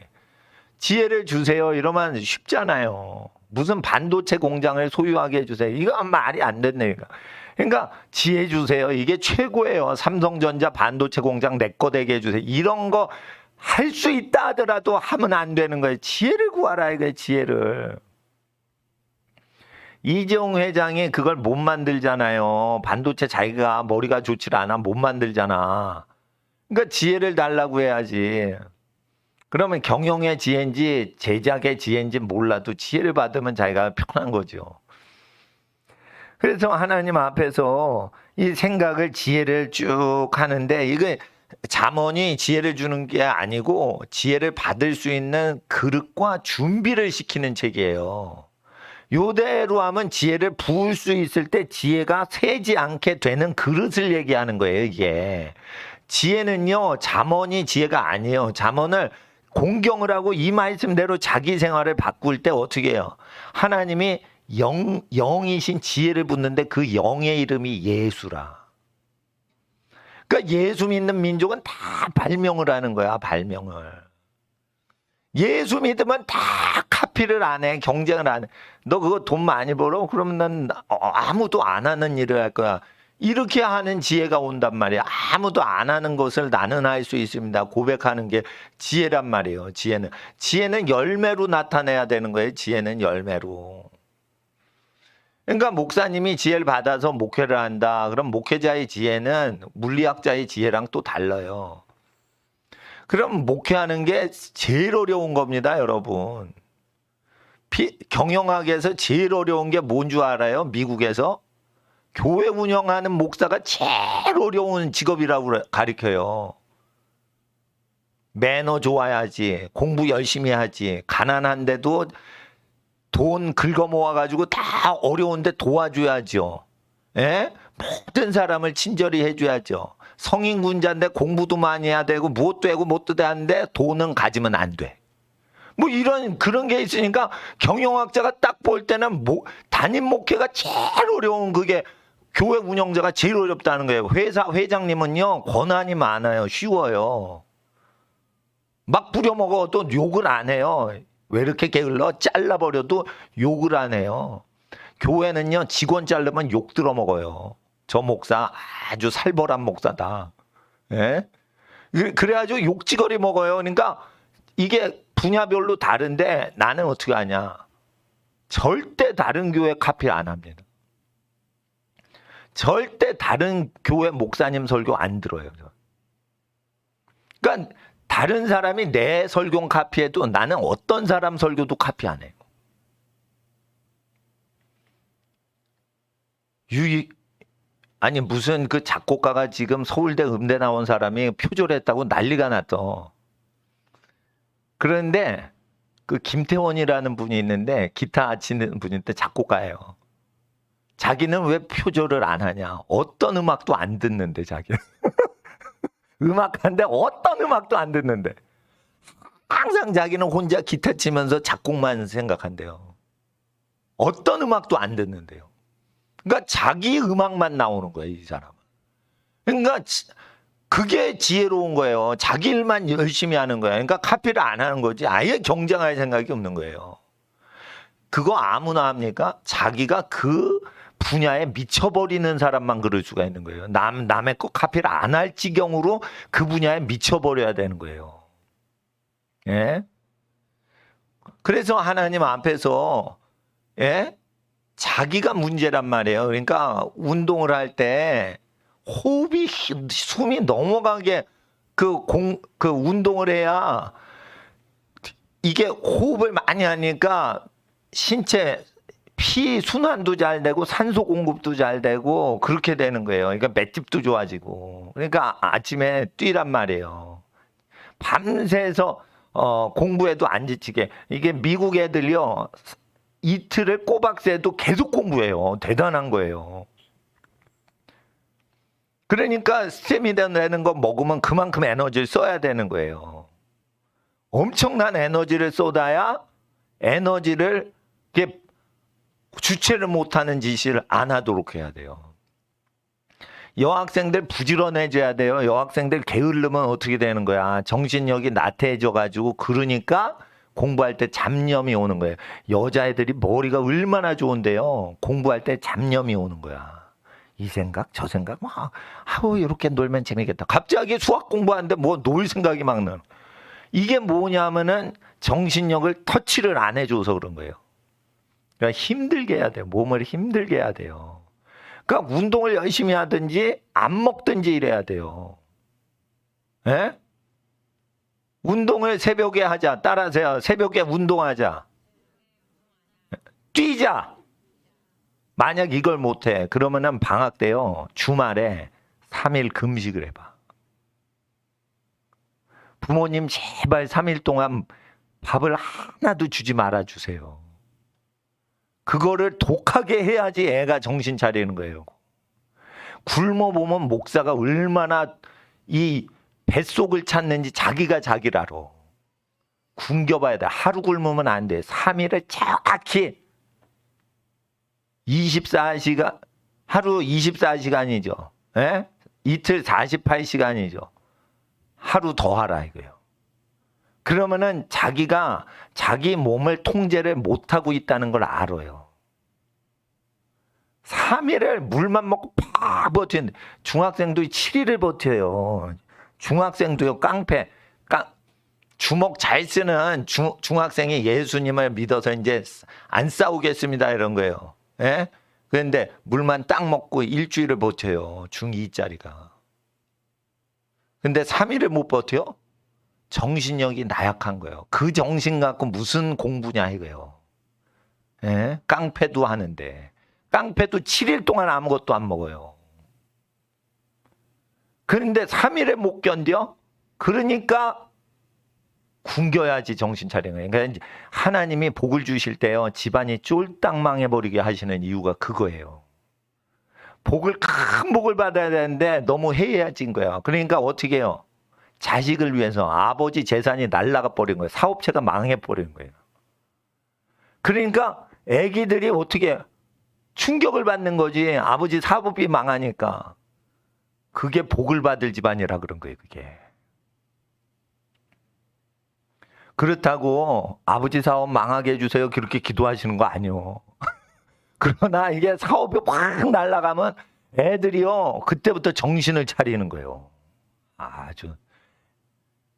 지혜를 주세요. 이러면 쉽잖아요. 무슨 반도체 공장을 소유하게 해주세요. 이거 말이 안 된다니까. 그러니까 지혜 주세요. 이게 최고예요. 삼성전자 반도체 공장 내 거 되게 해주세요. 이런 거 할 수 있다 하더라도 하면 안 되는 거예요. 지혜를 구하라 이거예요. 지혜를. 이재용 회장이 그걸 못 만들잖아요. 반도체 자기가 머리가 좋지 않아 못 만들잖아. 그러니까 지혜를 달라고 해야지. 그러면 경영의 지혜인지 제작의 지혜인지 몰라도 지혜를 받으면 자기가 편한 거죠. 그래서 하나님 앞에서 이 생각을 지혜를 쭉 하는데 이게 잠언이 지혜를 주는 게 아니고 지혜를 받을 수 있는 그릇과 준비를 시키는 책이에요. 요대로 하면 지혜를 부을 수 있을 때 지혜가 새지 않게 되는 그릇을 얘기하는 거예요. 이게 지혜는요 잠언이 지혜가 아니에요. 잠언을 공경을 하고 이 말씀대로 자기 생활을 바꿀 때 어떻게 해요? 하나님이 영이신 지혜를 붓는데 그 영의 이름이 예수라. 그러니까 예수 믿는 민족은 다 발명을 하는 거야. 발명을. 예수 믿으면 다 카피를 안 해. 경쟁을 안 해. 너 그거 돈 많이 벌어? 그러면 난 아무도 안 하는 일을 할 거야. 이렇게 하는 지혜가 온단 말이야. 아무도 안 하는 것을 나는 할 수 있습니다. 고백하는 게 지혜란 말이에요. 지혜는 열매로 나타내야 되는 거예요. 지혜는 열매로. 그러니까 목사님이 지혜를 받아서 목회를 한다. 그럼 목회자의 지혜는 물리학자의 지혜랑 또 달라요. 그럼 목회하는 게 제일 어려운 겁니다, 여러분. 경영학에서 제일 어려운 게 뭔 줄 알아요? 미국에서? 교회 운영하는 목사가 제일 어려운 직업이라고 가르쳐요. 매너 좋아야지, 공부 열심히 하지, 가난한데도 돈 긁어 모아가지고 다 어려운데 도와줘야죠. 예? 모든 사람을 친절히 해줘야죠. 성인군자인데 공부도 많이 해야 되고 무엇도 하고 뭣도 하는데 돈은 가지면 안 돼. 뭐 이런 그런 게 있으니까 경영학자가 딱 볼 때는 담임 목회가 제일 어려운 그게 교회 운영자가 제일 어렵다는 거예요. 회사 회장님은요 권한이 많아요. 쉬워요. 막 부려먹어도 욕을 안 해요. 왜 이렇게 게을러? 잘라버려도 욕을 안 해요. 교회는요 직원 자르면 욕 들어먹어요. 저 목사 아주 살벌한 목사다. 예? 그래가지고 욕지거리 먹어요. 그러니까 이게 분야별로 다른데 나는 어떻게 하냐. 절대 다른 교회 카피 안 합니다. 절대 다른 교회 목사님 설교 안 들어요. 그러니까 다른 사람이 내 설교 카피해도 나는 어떤 사람 설교도 카피 안 해요. 아니 무슨 그 작곡가가 지금 서울대 음대 나온 사람이 표절했다고 난리가 났어. 그런데 그 김태원이라는 분이 있는데 기타 치는 분인데 작곡가예요. 자기는 왜 표절을 안 하냐. 어떤 음악도 안 듣는데 자기는. 음악하는데 어떤 음악도 안 듣는데. 항상 자기는 혼자 기타 치면서 작곡만 생각한대요. 어떤 음악도 안 듣는데요. 그러니까 자기 음악만 나오는 거예요, 이 사람은. 그러니까 그게 지혜로운 거예요. 자기 일만 열심히 하는 거예요. 그러니까 카피를 안 하는 거지. 아예 경쟁할 생각이 없는 거예요. 그거 아무나 합니까? 자기가 그 분야에 미쳐버리는 사람만 그럴 수가 있는 거예요. 남의 거 카피를 안 할 지경으로 그 분야에 미쳐버려야 되는 거예요. 예? 그래서 하나님 앞에서 예? 자기가 문제란 말이에요. 그러니까 운동을 할 때 호흡이 숨이 넘어가게 그 운동을 해야 이게 호흡을 많이 하니까 신체 피 순환도 잘 되고 산소 공급도 잘 되고 그렇게 되는 거예요. 그러니까 맷집도 좋아지고. 그러니까 아침에 뛰란 말이에요. 밤새서 공부해도 안 지치게. 이게 미국 애들이요. 이틀을 꼬박 새도 계속 공부해요. 대단한 거예요. 그러니까 스테미나라는 거 먹으면 그만큼 에너지를 써야 되는 거예요. 엄청난 에너지를 쏟아야 에너지를 이렇게 주체를 못하는 짓을 안 하도록 해야 돼요. 여학생들 부지런해져야 돼요. 여학생들 게으르면 어떻게 되는 거야? 정신력이 나태해져 가지고 그러니까 공부할 때 잡념이 오는 거예요. 여자애들이 머리가 얼마나 좋은데요. 공부할 때 잡념이 오는 거야. 이 생각 저 생각 막 하고 이렇게 놀면 재미겠다. 갑자기 수학 공부하는데 뭐 놀 생각이 막 나는. 이게 뭐냐면은 정신력을 터치를 안 해줘서 그런 거예요. 그러니까 힘들게 해야 돼요. 몸을 힘들게 해야 돼요. 그러니까 운동을 열심히 하든지 안 먹든지 이래야 돼요. 예? 운동을 새벽에 하자. 따라하세요. 새벽에 운동하자. 뛰자. 만약 이걸 못해. 그러면은 방학 때요. 주말에 3일 금식을 해봐. 부모님 제발 3일 동안 밥을 하나도 주지 말아주세요. 그거를 독하게 해야지 애가 정신 차리는 거예요. 굶어보면 목사가 얼마나 이 뱃속을 찾는지 자기가 자기를 알아. 굶겨봐야 돼. 하루 굶으면 안 돼. 3일을 정확히 24시간, 하루 24시간이죠. 예? 이틀 48시간이죠. 하루 더 하라 이거예요. 그러면은 자기가 자기 몸을 통제를 못하고 있다는 걸 알아요. 3일을 물만 먹고 팍 버티는데 중학생도 7일을 버텨요. 중학생도요. 깡패. 주먹 잘 쓰는 중학생이 예수님을 믿어서 이제 안 싸우겠습니다 이런 거예요. 예? 그런데 물만 딱 먹고 일주일을 버텨요. 중2짜리가. 근데 3일을 못 버텨? 정신력이 나약한 거예요. 그 정신 갖고 무슨 공부냐 이거예요. 예? 깡패도 하는데. 깡패도 7일 동안 아무것도 안 먹어요. 그런데 3일에 못 견뎌? 그러니까 굶겨야지 정신 차리는 거예요. 그러니까 하나님이 복을 주실 때요. 집안이 쫄딱 망해버리게 하시는 이유가 그거예요. 큰 복을 받아야 되는데 너무 해이해진 거야. 그러니까 어떻게 해요? 자식을 위해서 아버지 재산이 날아가 버린 거예요. 사업체가 망해버린 거예요. 그러니까 애기들이 어떻게 충격을 받는 거지. 아버지 사업이 망하니까. 그게 복을 받을 집안이라 그런 거예요. 그게. 그렇다고 아버지 사업 망하게 해주세요. 그렇게 기도하시는 거 아니요. 그러나 이게 사업이 확 날아가면 애들이요. 그때부터 정신을 차리는 거예요. 아주.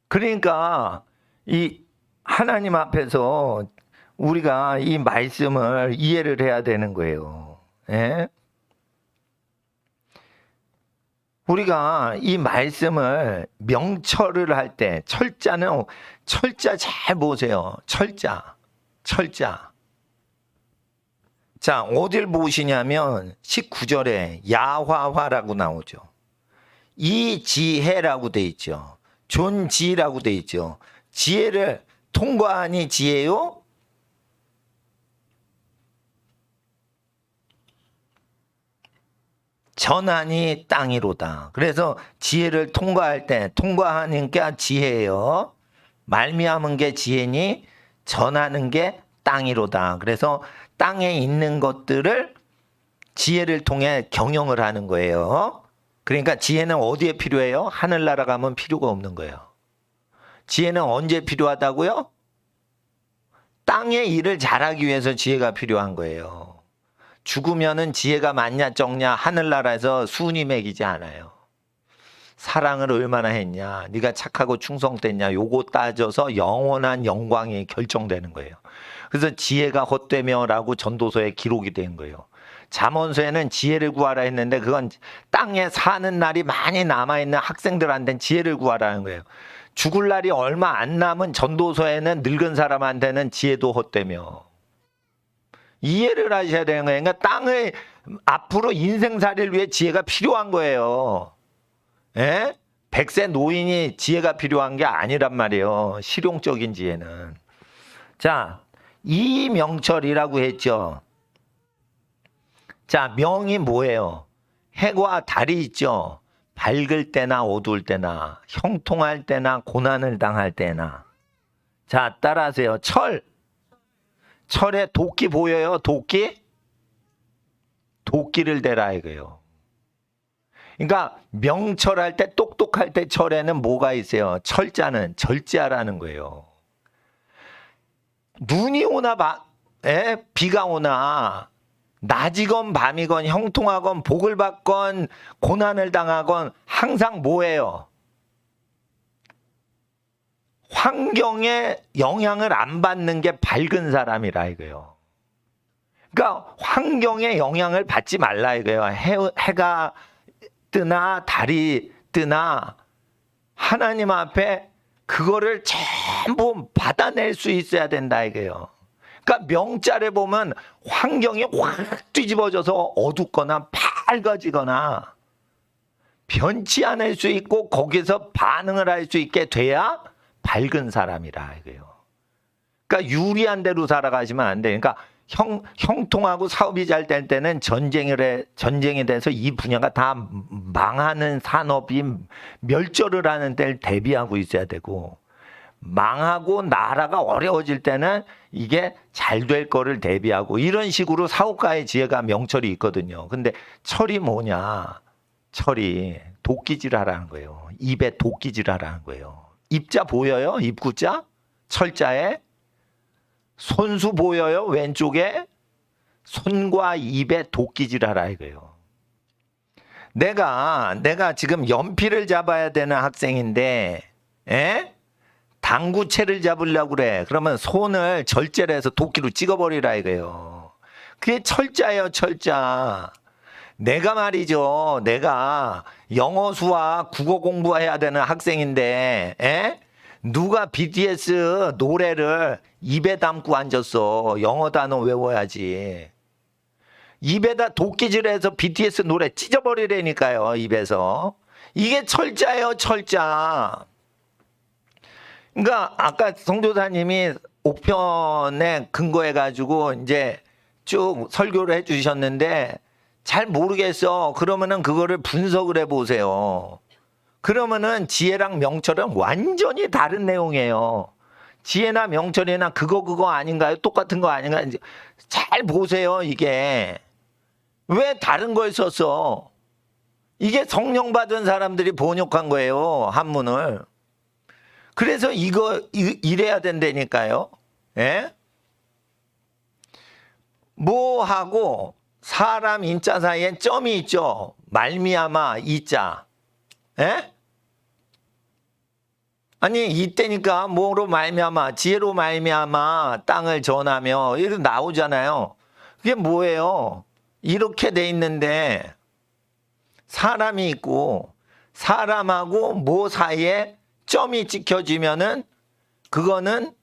그러니까 이 하나님 앞에서 우리가 이 말씀을 이해를 해야 되는 거예요. 예? 우리가 이 말씀을 명철을 할 때 철자는 철자 잘 보세요. 철자. 자, 어딜 보시냐면 19절에 야화화라고 나오죠. 이지혜라고 돼 있죠. 존지라고 돼 있죠. 지혜를 통과하니 지혜요? 전하니 땅이로다. 그래서 지혜를 통과할 때 통과하는 게 지혜예요. 말미암은 게 지혜니 전하는 게 땅이로다. 그래서 땅에 있는 것들을 지혜를 통해 경영을 하는 거예요. 그러니까 지혜는 어디에 필요해요? 하늘나라 가면 필요가 없는 거예요. 지혜는 언제 필요하다고요? 땅의 일을 잘하기 위해서 지혜가 필요한 거예요. 죽으면은 지혜가 많냐 적냐 하늘나라에서 순위 매기지 않아요. 사랑을 얼마나 했냐, 네가 착하고 충성됐냐, 요거 따져서 영원한 영광이 결정되는 거예요. 그래서 지혜가 헛되며라고 전도서에 기록이 된 거예요. 잠언서에는 지혜를 구하라 했는데 그건 땅에 사는 날이 많이 남아있는 학생들한테는 지혜를 구하라는 거예요. 죽을 날이 얼마 안 남은 전도서에는 늙은 사람한테는 지혜도 헛되며. 이해를 하셔야 되는 거예요. 그러니까 땅을 앞으로 인생살이를 위해 지혜가 필요한 거예요. 예? 100세 노인이 지혜가 필요한 게 아니란 말이에요. 실용적인 지혜는. 자, 이명철이라고 했죠. 자, 명이 뭐예요? 해와 달이 있죠. 밝을 때나 어두울 때나, 형통할 때나 고난을 당할 때나. 자, 따라하세요. 철에 도끼 보여요? 도끼? 도끼를 대라 이거예요. 그러니까 명철할 때, 똑똑할 때 철에는 뭐가 있어요? 철자는 절제하라는 거예요. 눈이 오나 비가 오나 낮이건 밤이건 형통하건 복을 받건 고난을 당하건 항상 뭐예요? 환경에 영향을 안 받는 게 밝은 사람이라 이거예요. 그러니까 환경에 영향을 받지 말라 이거예요. 해가 뜨나 달이 뜨나 하나님 앞에 그거를 전부 받아낼 수 있어야 된다 이거예요. 그러니까 명자를 보면 환경이 확 뒤집어져서 어둡거나 밝아지거나 변치 않을 수 있고 거기서 반응을 할 수 있게 돼야 밝은 사람이라 이거예요. 그러니까 유리한 대로 살아가시면 안 돼요. 그러니까 형통하고 사업이 잘 될 때는 전쟁에 대해서 이 분야가 다 망하는 산업이 멸절을 하는 때를 대비하고 있어야 되고, 망하고 나라가 어려워질 때는 이게 잘 될 거를 대비하고, 이런 식으로 사업가의 지혜가 명철이 있거든요. 근데 철이 뭐냐? 철이 도끼질하라는 거예요. 입에 도끼질하라는 거예요. 입자 보여요? 입구자? 철자에? 손수 보여요? 왼쪽에? 손과 입에 도끼질하라 이거예요. 내가 지금 연필을 잡아야 되는 학생인데, 당구채를 잡으려고 그래. 그러면 손을 절제를 해서 도끼로 찍어버리라 이거예요. 그게 철자예요, 철자. 내가 말이죠. 내가 영어, 수학, 국어 공부해야 되는 학생인데, 누가 BTS 노래를 입에 담고 앉았어. 영어 단어 외워야지. 입에다 도끼질해서 BTS 노래 찢어버리라니까요, 입에서. 이게 철자예요, 철자. 그러니까 아까 성도사님이 옥편에 근거해가지고 이제 쭉 설교를 해주셨는데 잘 모르겠어. 그러면은 그거를 분석을 해보세요. 그러면은 지혜랑 명철은 완전히 다른 내용이에요. 지혜나 명철이나 그거 아닌가요? 똑같은 거 아닌가요? 잘 보세요. 이게 왜 다른 걸 썼어? 이게 성령 받은 사람들이 번역한 거예요, 한문을. 그래서 이래야 된다니까요. 예? 뭐하고 사람 인자 사이에 점이 있죠. 말미암아 이자. 예? 아니 이때니까 뭐로 말미암아, 지혜로 말미암아 땅을 전하며 이렇게 나오잖아요. 그게 뭐예요? 이렇게 돼 있는데 사람이 있고 사람하고 뭐 사이에 점이 찍혀지면은 그거는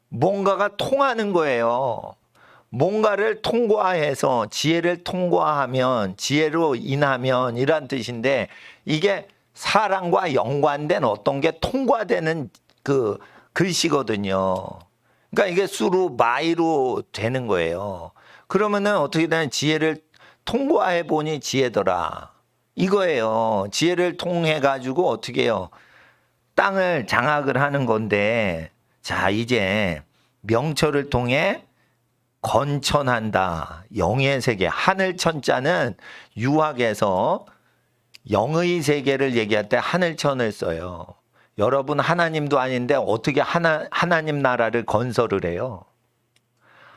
뭔가가 통하는 거예요. 뭔가를 통과해서 지혜를 통과하면, 지혜로 인하면 이란 뜻인데, 이게 사랑과 연관된 어떤 게 통과되는 그 글씨거든요. 그러니까 이게 수로 마이로 되는 거예요. 그러면은 어떻게 되면 지혜를 통과해 보니 지혜더라 이거예요. 지혜를 통해 가지고 어떻게 해요? 땅을 장악을 하는 건데, 자 이제 명철을 통해 건천한다. 영의 세계, 하늘천자는 유학에서 영의 세계를 얘기할 때 하늘천을 써요. 여러분 하나님도 아닌데 어떻게 하나님 나라를 건설을 해요?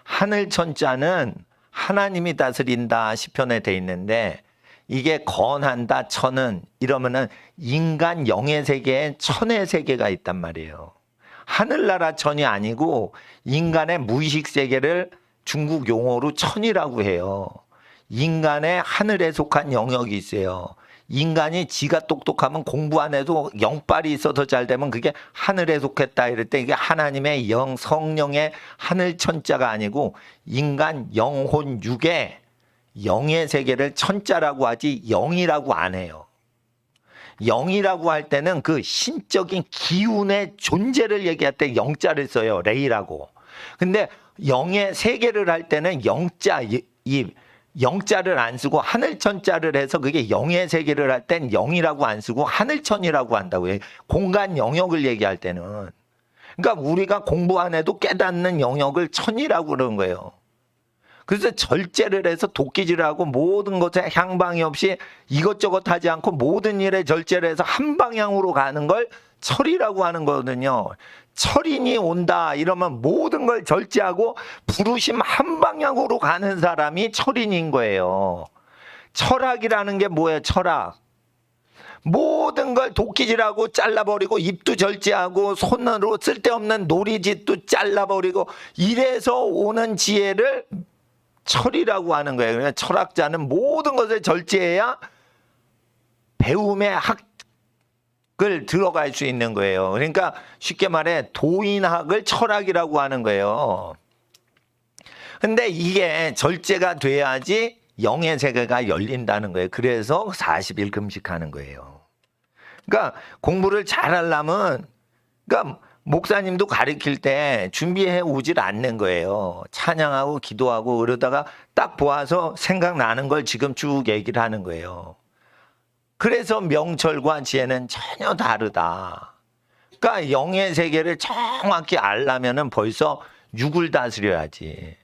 하늘천자는 하나님이 다스린다 시편에 돼 있는데, 이게 건한다, 천은 이러면은 인간 영의 세계에 천의 세계가 있단 말이에요. 하늘나라 천이 아니고 인간의 무의식 세계를 중국 용어로 천이라고 해요. 인간의 하늘에 속한 영역이 있어요. 인간이 지가 똑똑하면 공부 안 해도 영빨이 있어서 잘 되면 그게 하늘에 속했다 이럴 때 이게 하나님의 영, 성령의 하늘천자가 아니고 인간 영혼 육의 영의 세계를 천자라고 하지 영이라고 안 해요. 영이라고 할 때는 그 신적인 기운의 존재를 얘기할 때 영자를 써요. 레이라고. 근데 영의 세계를 할 때는 영자, 이 영자를 안 쓰고 하늘천자를 해서 그게 영의 세계를 할 땐 영이라고 안 쓰고 하늘천이라고 한다고요. 공간 영역을 얘기할 때는. 그러니까 우리가 공부 안 해도 깨닫는 영역을 천이라고 그러는 거예요. 그래서 절제를 해서 도끼질하고 모든 것에 향방이 없이 이것저것 하지 않고 모든 일에 절제를 해서 한 방향으로 가는 걸 철이라고 하는 거거든요. 철인이 온다 이러면 모든 걸 절제하고 부르심 한 방향으로 가는 사람이 철인인 거예요. 철학이라는 게 뭐예요? 철학. 모든 걸 도끼질하고 잘라버리고 입도 절제하고 손으로 쓸데없는 놀이짓도 잘라버리고 이래서 오는 지혜를 철이라고 하는 거예요. 그러니까 철학자는 모든 것을 절제해야 배움의 학을 들어갈 수 있는 거예요. 그러니까 쉽게 말해 도인학을 철학이라고 하는 거예요. 근데 이게 절제가 돼야지 영의 세계가 열린다는 거예요. 그래서 40일 금식하는 거예요. 그러니까 공부를 잘하려면 그러니까 목사님도 가르칠 때 준비해 오질 않는 거예요. 찬양하고 기도하고 그러다가 딱 보아서 생각나는 걸 지금 쭉 얘기를 하는 거예요. 그래서 명철과 지혜는 전혀 다르다. 그러니까 영의 세계를 정확히 알려면은 벌써 육을 다스려야지.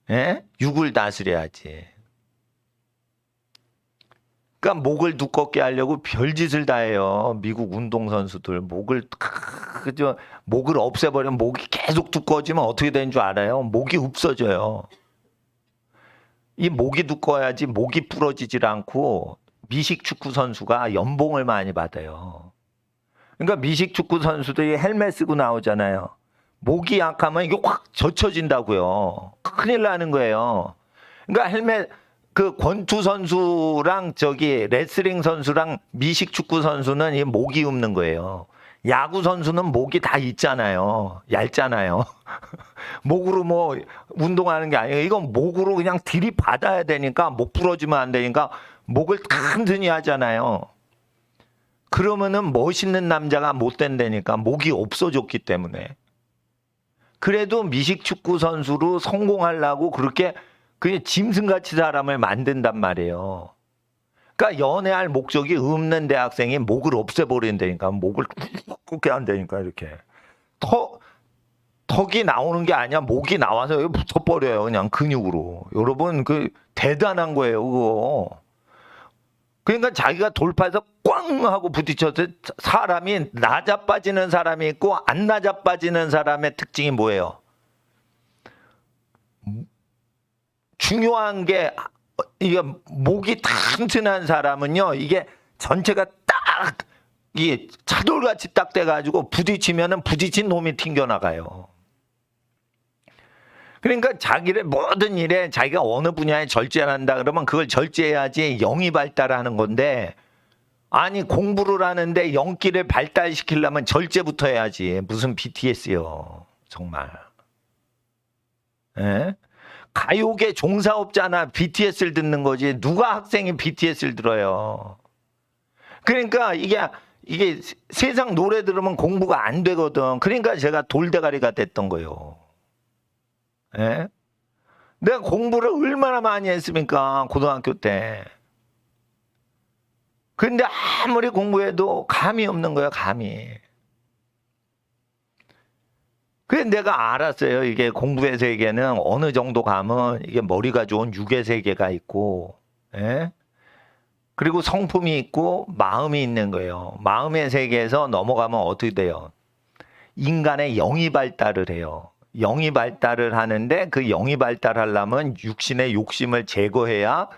예? 육을 다스려야지. 그러니까 목을 두껍게 하려고 별짓을 다 해요. 미국 운동선수들 목을 없애버리면 목이 계속 두꺼워지면 어떻게 되는 줄 알아요? 목이 없어져요. 이 목이 두꺼워야지 목이 부러지질 않고 미식 축구 선수가 연봉을 많이 받아요. 그러니까 미식 축구 선수들이 헬멧 쓰고 나오잖아요. 목이 약하면 이게 확 젖혀진다고요. 큰일 나는 거예요. 그러니까 헬멧 그 권투 선수랑 레슬링 선수랑 미식 축구 선수는 이 목이 없는 거예요. 야구 선수는 목이 다 있잖아요. 얇잖아요. 목으로 뭐 운동하는 게 아니에요. 이건 목으로 그냥 들이받아야 되니까 목 부러지면 안 되니까 목을 튼튼히 하잖아요. 그러면은 멋있는 남자가 못 된다니까 목이 없어졌기 때문에. 그래도 미식 축구 선수로 성공하려고 그렇게 그냥 짐승같이 사람을 만든단 말이에요. 그러니까 연애할 목적이 없는 대학생이 목을 없애버린다니까. 목을 꾹꾹 한다니까 이렇게. 턱이 나오는 게 아니야. 목이 나와서 여기 붙어버려요. 그냥 근육으로. 여러분 그 대단한 거예요. 그거. 그러니까 자기가 돌파해서 꽝 하고 부딪혀서 사람이 낮아빠지는 사람이 있고 안 낮아빠지는 사람의 특징이 뭐예요? 중요한 게 이게 목이 튼튼한 사람은요. 이게 전체가 딱 이게 차돌같이 딱 돼가지고 부딪히면은 부딪힌 놈이 튕겨나가요. 그러니까 자기를 모든 일에 자기가 어느 분야에 절제를 한다 그러면 그걸 절제해야지 영이 발달하는 건데 아니 공부를 하는데 영기를 발달시키려면 절제부터 해야지. 무슨 BTS요. 정말. 예? 가요계 종사업자나 BTS를 듣는 거지 누가 학생이 BTS를 들어요. 그러니까 이게 세상 노래 들으면 공부가 안 되거든. 그러니까 제가 돌대가리가 됐던 거예요. 예? 내가 공부를 얼마나 많이 했습니까? 고등학교 때. 근데 아무리 공부해도 감이 없는 거예요. 감이. 그래서 내가 알았어요. 이게 공부의 세계는 어느 정도 가면 이게 머리가 좋은 육의 세계가 있고, 예? 그리고 성품이 있고 마음이 있는 거예요. 마음의 세계에서 넘어가면 어떻게 돼요? 인간의 영이 발달을 해요. 영이 발달을 하는데 그 영이 발달하려면 육신의 욕심을 제거해야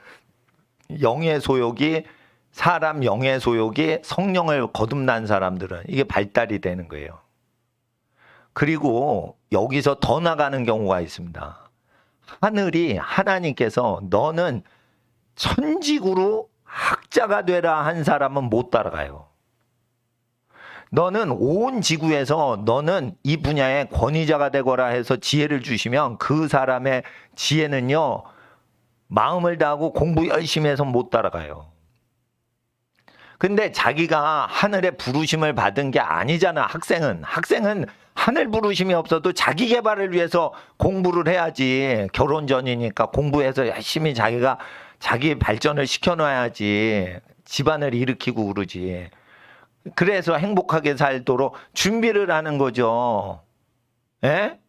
영의 소욕이 사람 영의 소욕이 성령을 거듭난 사람들은 이게 발달이 되는 거예요. 그리고 여기서 더 나가는 경우가 있습니다. 하늘이 하나님께서 너는 천직으로 학자가 되라 한 사람은 못 따라가요. 너는 온 지구에서 너는 이 분야의 권위자가 되거라 해서 지혜를 주시면 그 사람의 지혜는요. 마음을 다하고 공부 열심히 해서 못 따라가요. 근데 자기가 하늘의 부르심을 받은 게 아니잖아. 학생은 하늘 부르심이 없어도 자기 개발을 위해서 공부를 해야지. 결혼 전이니까 공부해서 열심히 자기가 자기 발전을 시켜놔야지. 집안을 일으키고 그러지. 그래서 행복하게 살도록 준비를 하는 거죠. 예?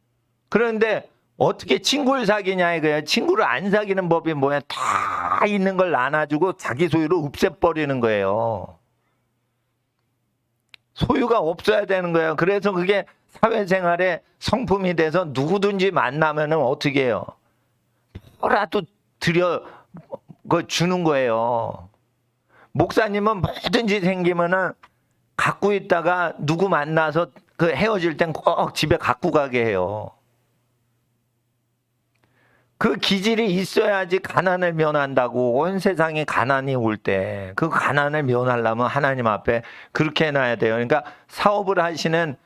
그런데 어떻게 친구를 사귀냐 이거야. 친구를 안 사귀는 법이 뭐야. 다 있는 걸 나눠주고 자기 소유로 없애버리는 거예요. 소유가 없어야 되는 거예요. 그래서 그게 사회생활의 성품이 돼서 누구든지 만나면은 어떻게 해요? 뭐라도 주는 거예요. 목사님은 뭐든지 생기면은 갖고 있다가 누구 만나서 그 헤어질 땐 꼭 집에 갖고 가게 해요. 그 기질이 있어야지 가난을 면한다고. 온 세상에 가난이 올 때 그 가난을 면하려면 하나님 앞에 그렇게 해놔야 돼요. 그러니까 사업을 하시는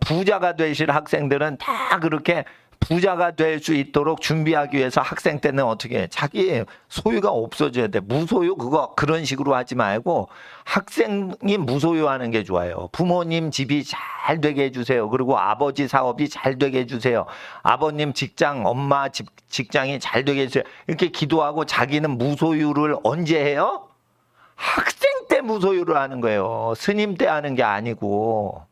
부자가 되실 학생들은 다 그렇게 부자가 될 수 있도록 준비하기 위해서 학생 때는 어떻게 해? 자기 소유가 없어져야 돼. 무소유 그거 그런 식으로 하지 말고 학생이 무소유하는 게 좋아요. 부모님 집이 잘 되게 해주세요. 그리고 아버지 사업이 잘 되게 해주세요. 아버님 직장, 엄마 직장이 잘 되게 해주세요. 이렇게 기도하고 자기는 무소유를 언제 해요? 학생 때 무소유를 하는 거예요. 스님 때 하는 게 아니고.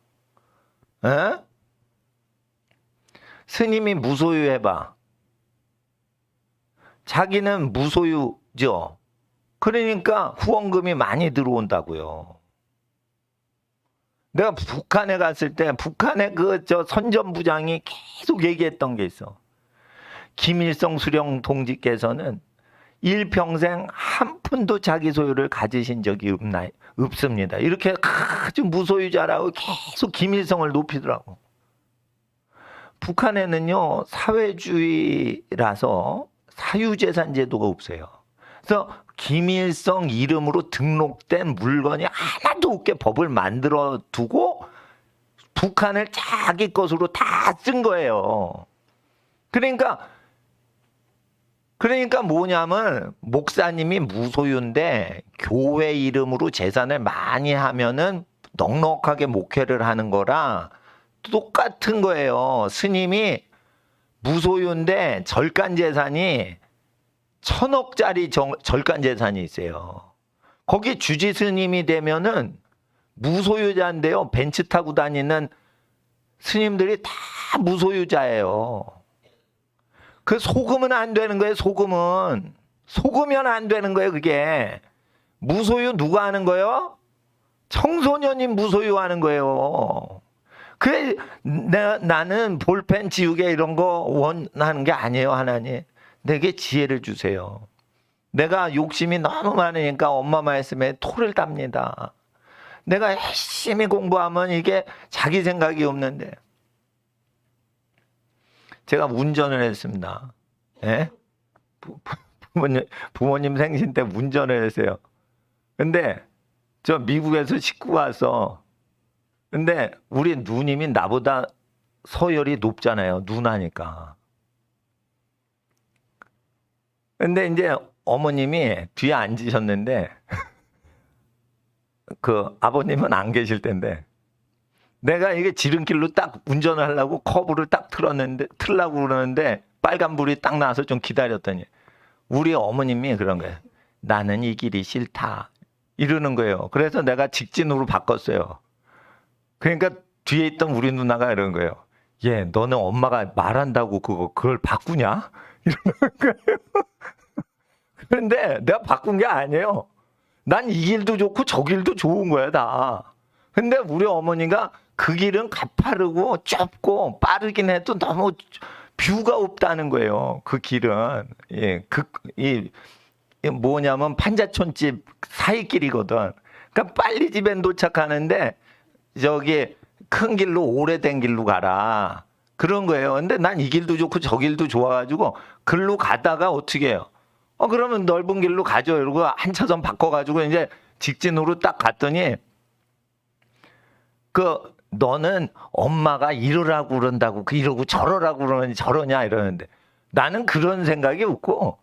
에? 스님이 무소유 해봐. 자기는 무소유죠. 그러니까 후원금이 많이 들어온다고요. 내가 북한에 갔을 때 북한의 선전부장이 계속 얘기했던 게 있어. 김일성 수령 동지께서는 일평생 한 푼도 자기 소유를 가지신 적이 없습니다. 이렇게 아주 무소유자라고 계속 김일성을 높이더라고. 북한에는요, 사회주의라서 사유재산 제도가 없어요. 그래서 김일성 이름으로 등록된 물건이 하나도 없게 법을 만들어 두고 북한을 자기 것으로 다 쓴 거예요. 그러니까 뭐냐면 목사님이 무소유인데 교회 이름으로 재산을 많이 하면은 넉넉하게 목회를 하는 거라 똑같은 거예요. 스님이 무소유인데 절간 재산이 1,000억짜리 절간 재산이 있어요. 거기 주지 스님이 되면은 무소유자인데요. 벤츠 타고 다니는 스님들이 다 무소유자예요. 그 속으면 안 되는 거예요. 속으면 안 되는 거예요. 그게 무소유 누가 하는 거예요? 청소년이 무소유하는 거예요. 나는 볼펜 지우개 이런 거 원하는 게 아니에요. 하나님 내게 지혜를 주세요. 내가 욕심이 너무 많으니까 엄마 말씀에 토를 답니다. 내가 열심히 공부하면 이게 자기 생각이 없는데. 제가 운전을 했습니다. 예? 부모님 생신 때 운전을 했어요. 근데 저 미국에서 식구가 와서 근데 우리 누님이 나보다 서열이 높잖아요. 누나니까. 근데 이제 어머님이 뒤에 앉으셨는데 그 아버님은 안 계실 텐데 내가 이게 지름길로 딱 운전을 하려고 커브를 딱 틀라고 그러는데 빨간불이 딱 나와서 좀 기다렸더니 우리 어머님이 그런 거예요. 나는 이 길이 싫다. 이러는 거예요. 그래서 내가 직진으로 바꿨어요. 그러니까 뒤에 있던 우리 누나가 이런 거예요. 얘, 너는 엄마가 말한다고 그걸 바꾸냐? 이러는 거예요. 그런데 내가 바꾼 게 아니에요. 난 이 길도 좋고 저 길도 좋은 거야, 다. 근데 우리 어머니가 그 길은 가파르고 좁고 빠르긴 해도 너무 뷰가 없다는 거예요. 그 길은. 예, 뭐냐면 판자촌집 사이길이거든. 그러니까 빨리 집에 도착하는데 저기 큰 길로 오래된 길로 가라. 그런 거예요. 근데 난 이 길도 좋고 저 길도 좋아가지고 글로 가다가 어떻게 해요? 그러면 넓은 길로 가죠. 이러고 한 차선 바꿔가지고 이제 직진으로 딱 갔더니 너는 엄마가 이러라고 그런다고 이러고 저러라고 그러니 저러냐 이러는데 나는 그런 생각이 없고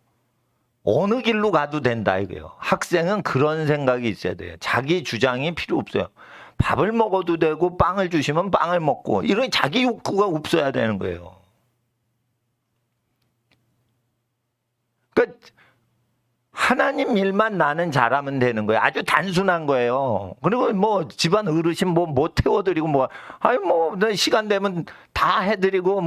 어느 길로 가도 된다 이거예요. 학생은 그런 생각이 있어야 돼요. 자기 주장이 필요 없어요. 밥을 먹어도 되고 빵을 주시면 빵을 먹고 이런 자기 욕구가 없어야 되는 거예요. 그러니까 하나님 일만 나는 잘하면 되는 거예요. 아주 단순한 거예요. 그리고 뭐 집안 어르신 뭐 태워드리고 시간 되면 다 해드리고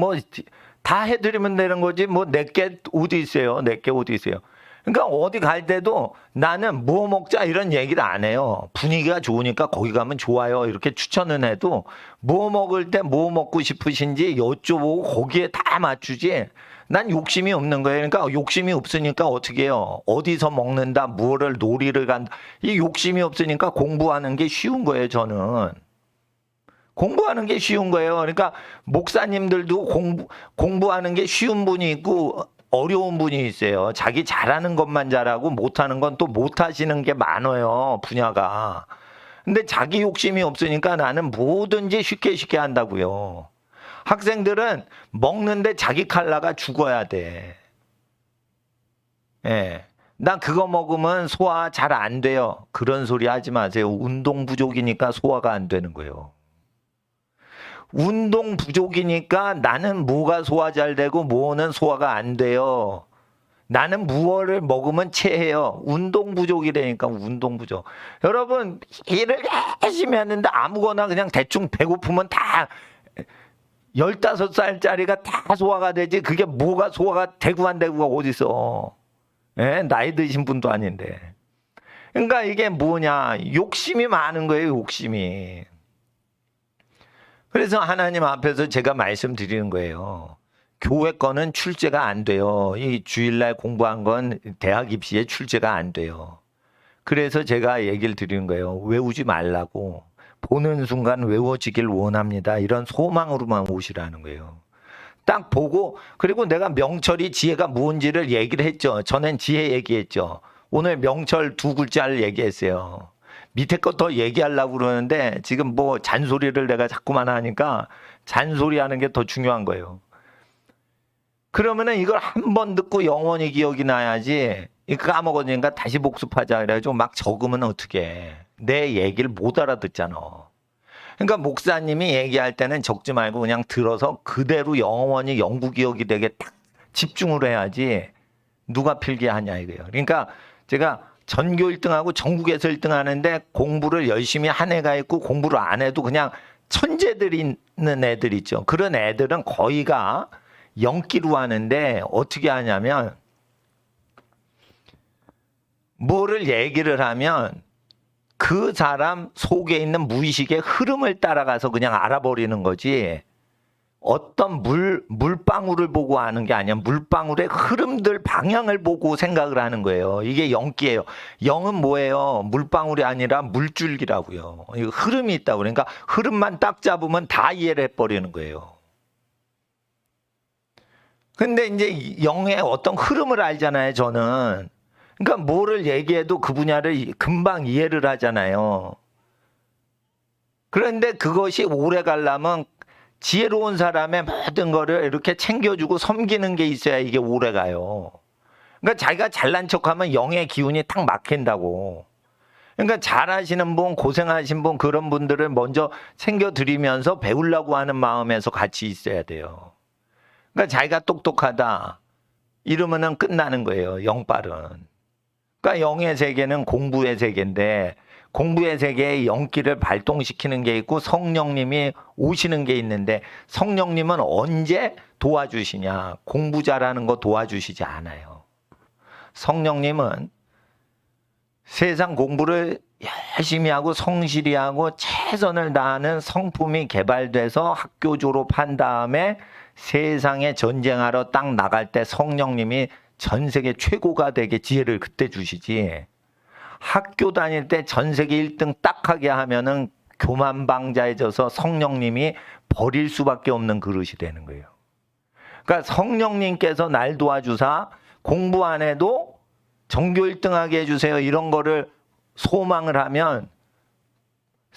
다 해드리면 되는 거지 내게 어디 있어요. 내게 어디 있어요. 그러니까 어디 갈 때도 나는 뭐 먹자 이런 얘기를 안 해요. 분위기가 좋으니까 거기 가면 좋아요. 이렇게 추천은 해도 뭐 먹을 때 뭐 먹고 싶으신지 여쭤보고 거기에 다 맞추지. 난 욕심이 없는 거예요. 그러니까 욕심이 없으니까 어떻게 해요? 어디서 먹는다, 뭐를 놀이를 간다. 이 욕심이 없으니까 공부하는 게 쉬운 거예요, 저는. 공부하는 게 쉬운 거예요. 그러니까 목사님들도 공부하는 게 쉬운 분이 있고 어려운 분이 있어요. 자기 잘하는 것만 잘하고 못하는 건 또 못하시는 게 많아요, 분야가. 근데 자기 욕심이 없으니까 나는 뭐든지 쉽게 한다고요. 학생들은 먹는데 자기 칼라가 죽어야 돼. 예. 난 그거 먹으면 소화 잘 안 돼요. 그런 소리 하지 마세요. 운동 부족이니까 소화가 안 되는 거예요. 운동 부족이니까 나는 뭐가 소화 잘 되고 뭐는 소화가 안 돼요. 나는 무엇을 먹으면 체해요. 운동 부족이라니까 운동 부족. 여러분 일을 열심히 하는데 아무거나 그냥 대충 배고프면 다 15살짜리가 다 소화가 되지 그게 뭐가 소화가 되고 안 되고가 어딨어. 예? 나이 드신 분도 아닌데. 그러니까 이게 뭐냐 욕심이 많은 거예요. 욕심이. 그래서 하나님 앞에서 제가 말씀드리는 거예요. 교회 거는 출제가 안 돼요. 이 주일날 공부한 건 대학 입시에 출제가 안 돼요. 그래서 제가 얘기를 드리는 거예요. 외우지 말라고. 보는 순간 외워지길 원합니다. 이런 소망으로만 오시라는 거예요. 딱 보고 그리고 내가 명철이 지혜가 뭔지를 얘기를 했죠. 전엔 지혜 얘기했죠. 오늘 명철 2글자를 얘기했어요. 밑에 거 더 얘기하려고 그러는데 지금 잔소리를 내가 자꾸만 하니까 잔소리하는 게 더 중요한 거예요. 그러면은 이걸 한 번 듣고 영원히 기억이 나야지 까먹었으니까 다시 복습하자 그래가지고 막 적으면 어떡해. 내 얘기를 못 알아듣잖아. 그러니까 목사님이 얘기할 때는 적지 말고 그냥 들어서 그대로 영원히 영구 기억이 되게 딱 집중을 해야지 누가 필기하냐 이거예요. 그러니까 제가 전교 1등하고 전국에서 1등 하는데 공부를 열심히 한 애가 있고 공부를 안 해도 그냥 천재들이 있는 애들 있죠. 그런 애들은 거의가 연기로 하는데 어떻게 하냐면 뭐를 얘기를 하면 그 사람 속에 있는 무의식의 흐름을 따라가서 그냥 알아버리는 거지 어떤 물방울을 보고 하는 게 아니야. 물방울의 흐름들 방향을 보고 생각을 하는 거예요. 이게 영기예요. 영은 뭐예요? 물방울이 아니라 물줄기라고요. 흐름이 있다고. 그러니까 흐름만 딱 잡으면 다 이해를 해버리는 거예요. 근데 이제 영의 어떤 흐름을 알잖아요, 저는. 그러니까 뭐를 얘기해도 그 분야를 금방 이해를 하잖아요. 그런데 그것이 오래 가려면 지혜로운 사람의 모든 거를 이렇게 챙겨주고 섬기는 게 있어야 이게 오래 가요. 그러니까 자기가 잘난 척하면 영의 기운이 탁 막힌다고. 그러니까 잘하시는 분, 고생하신 분, 그런 분들을 먼저 챙겨드리면서 배우려고 하는 마음에서 같이 있어야 돼요. 그러니까 자기가 똑똑하다 이러면은 끝나는 거예요. 영빨은. 그러니까 영의 세계는 공부의 세계인데 공부의 세계에 영기를 발동시키는 게 있고 성령님이 오시는 게 있는데 성령님은 언제 도와주시냐? 공부 잘하는 거 도와주시지 않아요. 성령님은 세상 공부를 열심히 하고 성실히 하고 최선을 다하는 성품이 개발돼서 학교 졸업한 다음에 세상에 전쟁하러 딱 나갈 때 성령님이 전 세계 최고가 되게 지혜를 그때 주시지. 학교 다닐 때 전 세계 1등 딱 하게 하면은 교만방자해져서 성령님이 버릴 수밖에 없는 그릇이 되는 거예요. 그러니까 성령님께서 날 도와주사 공부 안 해도 전교 1등 하게 해주세요. 이런 거를 소망을 하면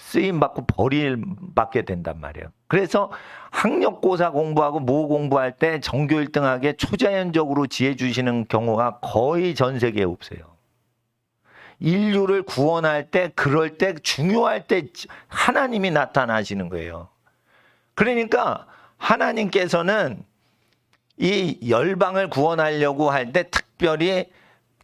쓰임 받고 버림받게 된단 말이에요. 그래서 학력고사 공부하고 모 공부할 때 전교 1등하게 초자연적으로 지혜 주시는 경우가 거의 전 세계에 없어요. 인류를 구원할 때, 그럴 때, 중요할 때 하나님이 나타나시는 거예요. 그러니까 하나님께서는 이 열방을 구원하려고 할 때 특별히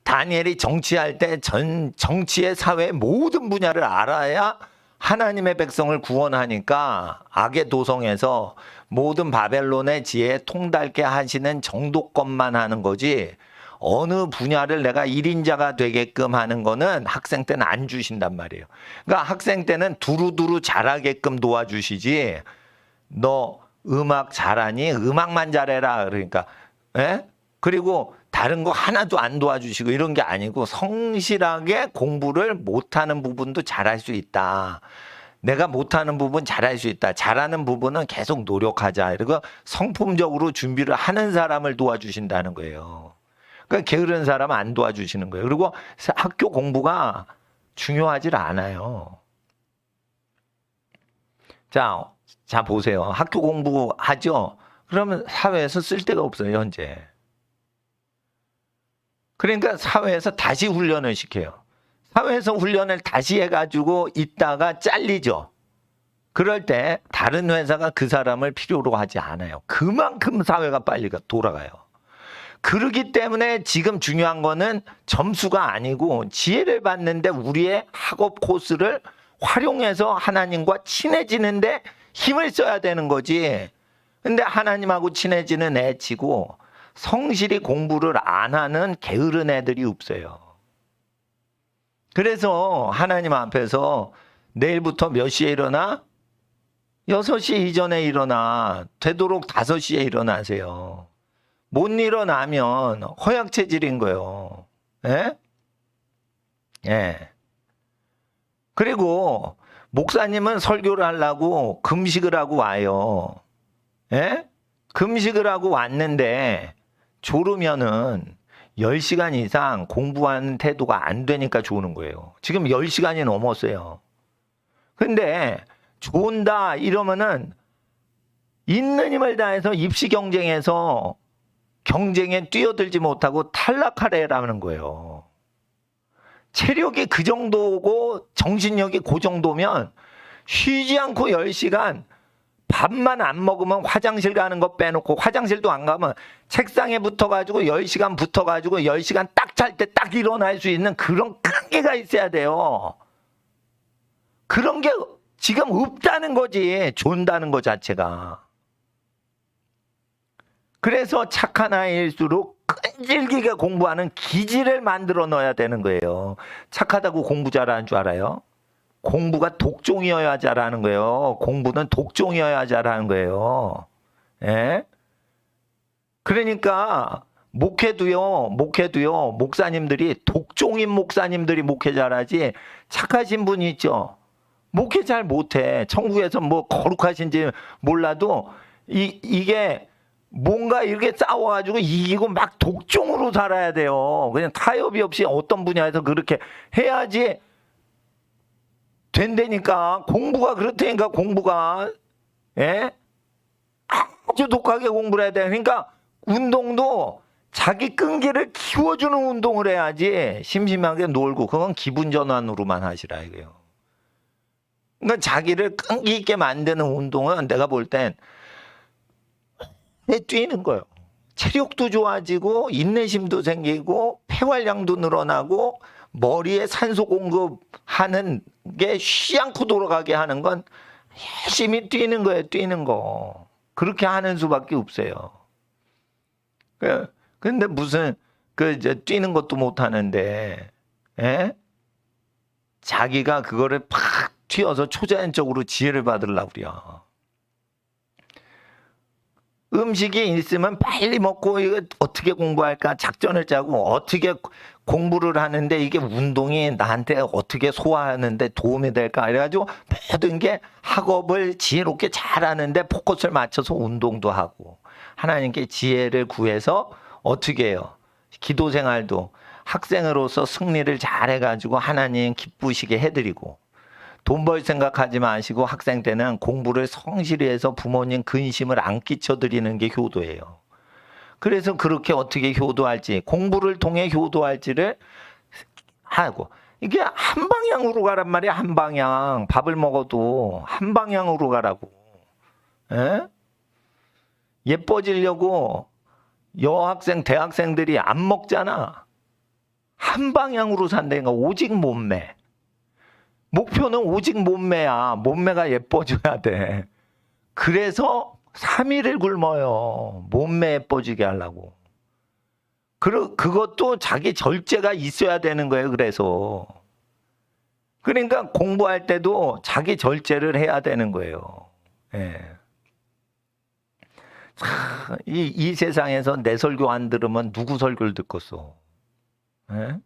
다니엘이 정치할 때 정치의 사회의 모든 분야를 알아야 하나님의 백성을 구원하니까 악의 도성에서 모든 바벨론의 지혜에 통달케 하시는 정도것만 하는 거지, 어느 분야를 내가 1인자가 되게끔 하는 거는 학생 때는 안 주신단 말이에요. 그러니까 학생 때는 두루두루 잘하게끔 도와주시지, 너 음악 잘하니? 음악만 잘해라. 그러니까, 예? 그리고 다른 거 하나도 안 도와주시고 이런 게 아니고 성실하게 공부를 못하는 부분도 잘할 수 있다. 내가 못하는 부분 잘할 수 있다. 잘하는 부분은 계속 노력하자. 그리고 성품적으로 준비를 하는 사람을 도와주신다는 거예요. 그러니까 게으른 사람은 안 도와주시는 거예요. 그리고 학교 공부가 중요하지 않아요. 자, 보세요. 학교 공부하죠? 그러면 사회에서 쓸 데가 없어요, 현재. 그러니까 사회에서 다시 훈련을 시켜요. 사회에서 훈련을 다시 해가지고 있다가 잘리죠. 그럴 때 다른 회사가 그 사람을 필요로 하지 않아요. 그만큼 사회가 빨리 돌아가요. 그렇기 때문에 지금 중요한 거는 점수가 아니고 지혜를 받는데 우리의 학업 코스를 활용해서 하나님과 친해지는데 힘을 써야 되는 거지. 근데 하나님하고 친해지는 애 치고 성실히 공부를 안 하는 게으른 애들이 없어요. 그래서 하나님 앞에서 내일부터 몇 시에 일어나? 6시 이전에 일어나. 되도록 5시에 일어나세요. 못 일어나면 허약 체질인 거예요. 예? 예. 그리고 목사님은 설교를 하려고 금식을 하고 와요. 예? 금식을 하고 왔는데 졸으면은 10시간 이상 공부하는 태도가 안 되니까 조는 거예요. 지금 10시간이 넘었어요. 근데 존다 이러면은 있는 힘을 다해서 입시 경쟁에서 경쟁에 뛰어들지 못하고 탈락하래라는 거예요. 체력이 그 정도고 정신력이 그 정도면 쉬지 않고 10시간 밥만 안 먹으면 화장실 가는 거 빼놓고, 화장실도 안 가면 책상에 붙어가지고 10시간 붙어가지고 10시간 딱 잘 때 딱 일어날 수 있는 그런 끈기가 있어야 돼요. 그런 게 지금 없다는 거지, 존다는 거 자체가. 그래서 착한 아이일수록 끈질기게 공부하는 기질을 만들어 넣어야 되는 거예요. 착하다고 공부 잘하는 줄 알아요? 공부가 독종이어야 잘하는 거예요. 공부는 독종이어야 잘하는 거예요. 예? 그러니까 목회도요, 목사님들이 독종인 목사님들이 목회 잘하지, 착하신 분이 있죠. 목회 잘 못해. 천국에서 뭐 거룩하신지 몰라도 이게 뭔가 이렇게 싸워가지고 이기고 막 독종으로 살아야 돼요. 그냥 타협이 없이 어떤 분야에서 그렇게 해야지 된다니까. 공부가 그렇다니까, 공부가. 예? 아주 독하게 공부를 해야 돼. 그러니까 운동도 자기 끈기를 키워주는 운동을 해야지 심심하게 놀고, 그건 기분 전환으로만 하시라 이거예요. 그러니까 자기를 끈기 있게 만드는 운동은 내가 볼 땐 뛰는 거예요. 체력도 좋아지고 인내심도 생기고 폐활량도 늘어나고 머리에 산소 공급하는 게 쉬지 않고 돌아가게 하는 건 열심히 뛰는 거예요. 뛰는 거. 그렇게 하는 수밖에 없어요. 근데 무슨 뛰는 것도 못 하는데, 예? 자기가 그거를 팍 튀어서 초자연적으로 지혜를 받으려고 그래요. 음식이 있으면 빨리 먹고 이거 어떻게 공부할까 작전을 짜고 어떻게 공부를 하는데 이게 운동이 나한테 어떻게 소화하는데 도움이 될까 이래가지고 모든 게 학업을 지혜롭게 잘하는데 포커스를 맞춰서 운동도 하고, 하나님께 지혜를 구해서 어떻게 해요? 기도 생활도 학생으로서 승리를 잘 해가지고 하나님 기쁘시게 해드리고, 돈 벌 생각하지 마시고 학생 때는 공부를 성실히 해서 부모님 근심을 안 끼쳐드리는 게 효도예요. 그래서 그렇게 어떻게 효도할지, 공부를 통해 효도할지를 하고, 이게 한 방향으로 가란 말이야. 한 방향. 밥을 먹어도 한 방향으로 가라고. 에? 예뻐지려고 여학생, 대학생들이 안 먹잖아. 한 방향으로 산다니까. 오직 몸매. 목표는 오직 몸매야. 몸매가 예뻐져야 돼. 그래서 3일을 굶어요. 몸매 예뻐지게 하려고. 그것도 자기 절제가 있어야 되는 거예요. 그러니까 공부할 때도 자기 절제를 해야 되는 거예요. 예. 이 세상에서 내 설교 안 들으면 누구 설교를 듣겠어? 예?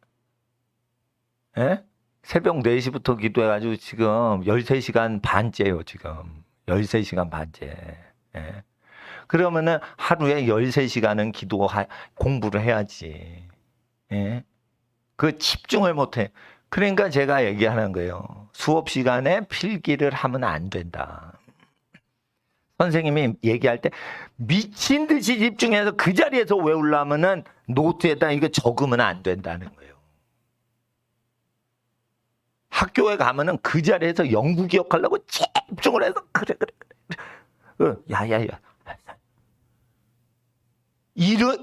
예? 새벽 4시부터 기도해가지고 지금 13시간 반째요. 지금 13시간 반째. 예? 그러면은 하루에 13시간은 공부를 해야지. 예? 그 집중을 못해. 그러니까 제가 얘기하는 거예요. 수업 시간에 필기를 하면 안 된다. 선생님이 얘기할 때 미친 듯이 집중해서 그 자리에서 외우려면은 노트에다 이거 적으면 안 된다는 거예요. 학교에 가면은 그 자리에서 연구 기억하려고 집중을 해서 그래. 야야야.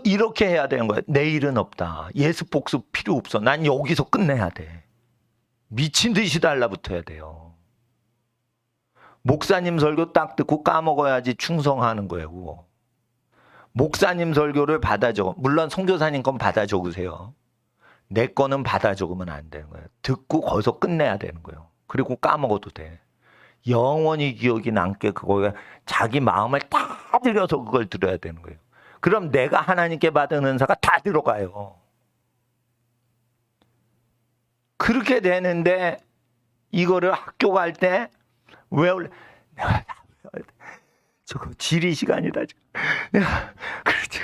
이렇게 해야 되는 거야. 내일은 없다. 예습복습 필요 없어. 난 여기서 끝내야 돼. 미친 듯이 달라붙어야 돼요. 목사님 설교 딱 듣고 까먹어야지 충성하는 거예요. 목사님 설교를 받아 적어. 물론 선교사님 건 받아 적으세요. 내 거는 받아 적으면 안 되는 거예요. 듣고 거기서 끝내야 되는 거예요. 그리고 까먹어도 돼. 영원히 기억이 남게 그거에 자기 마음을 다 들여서 그걸 들어야 되는 거예요. 그럼 내가 하나님께 받은 은사가 다 들어가요. 그렇게 되는데 이거를 학교 갈 때 외울 저거 지리 시간이다. 그렇지.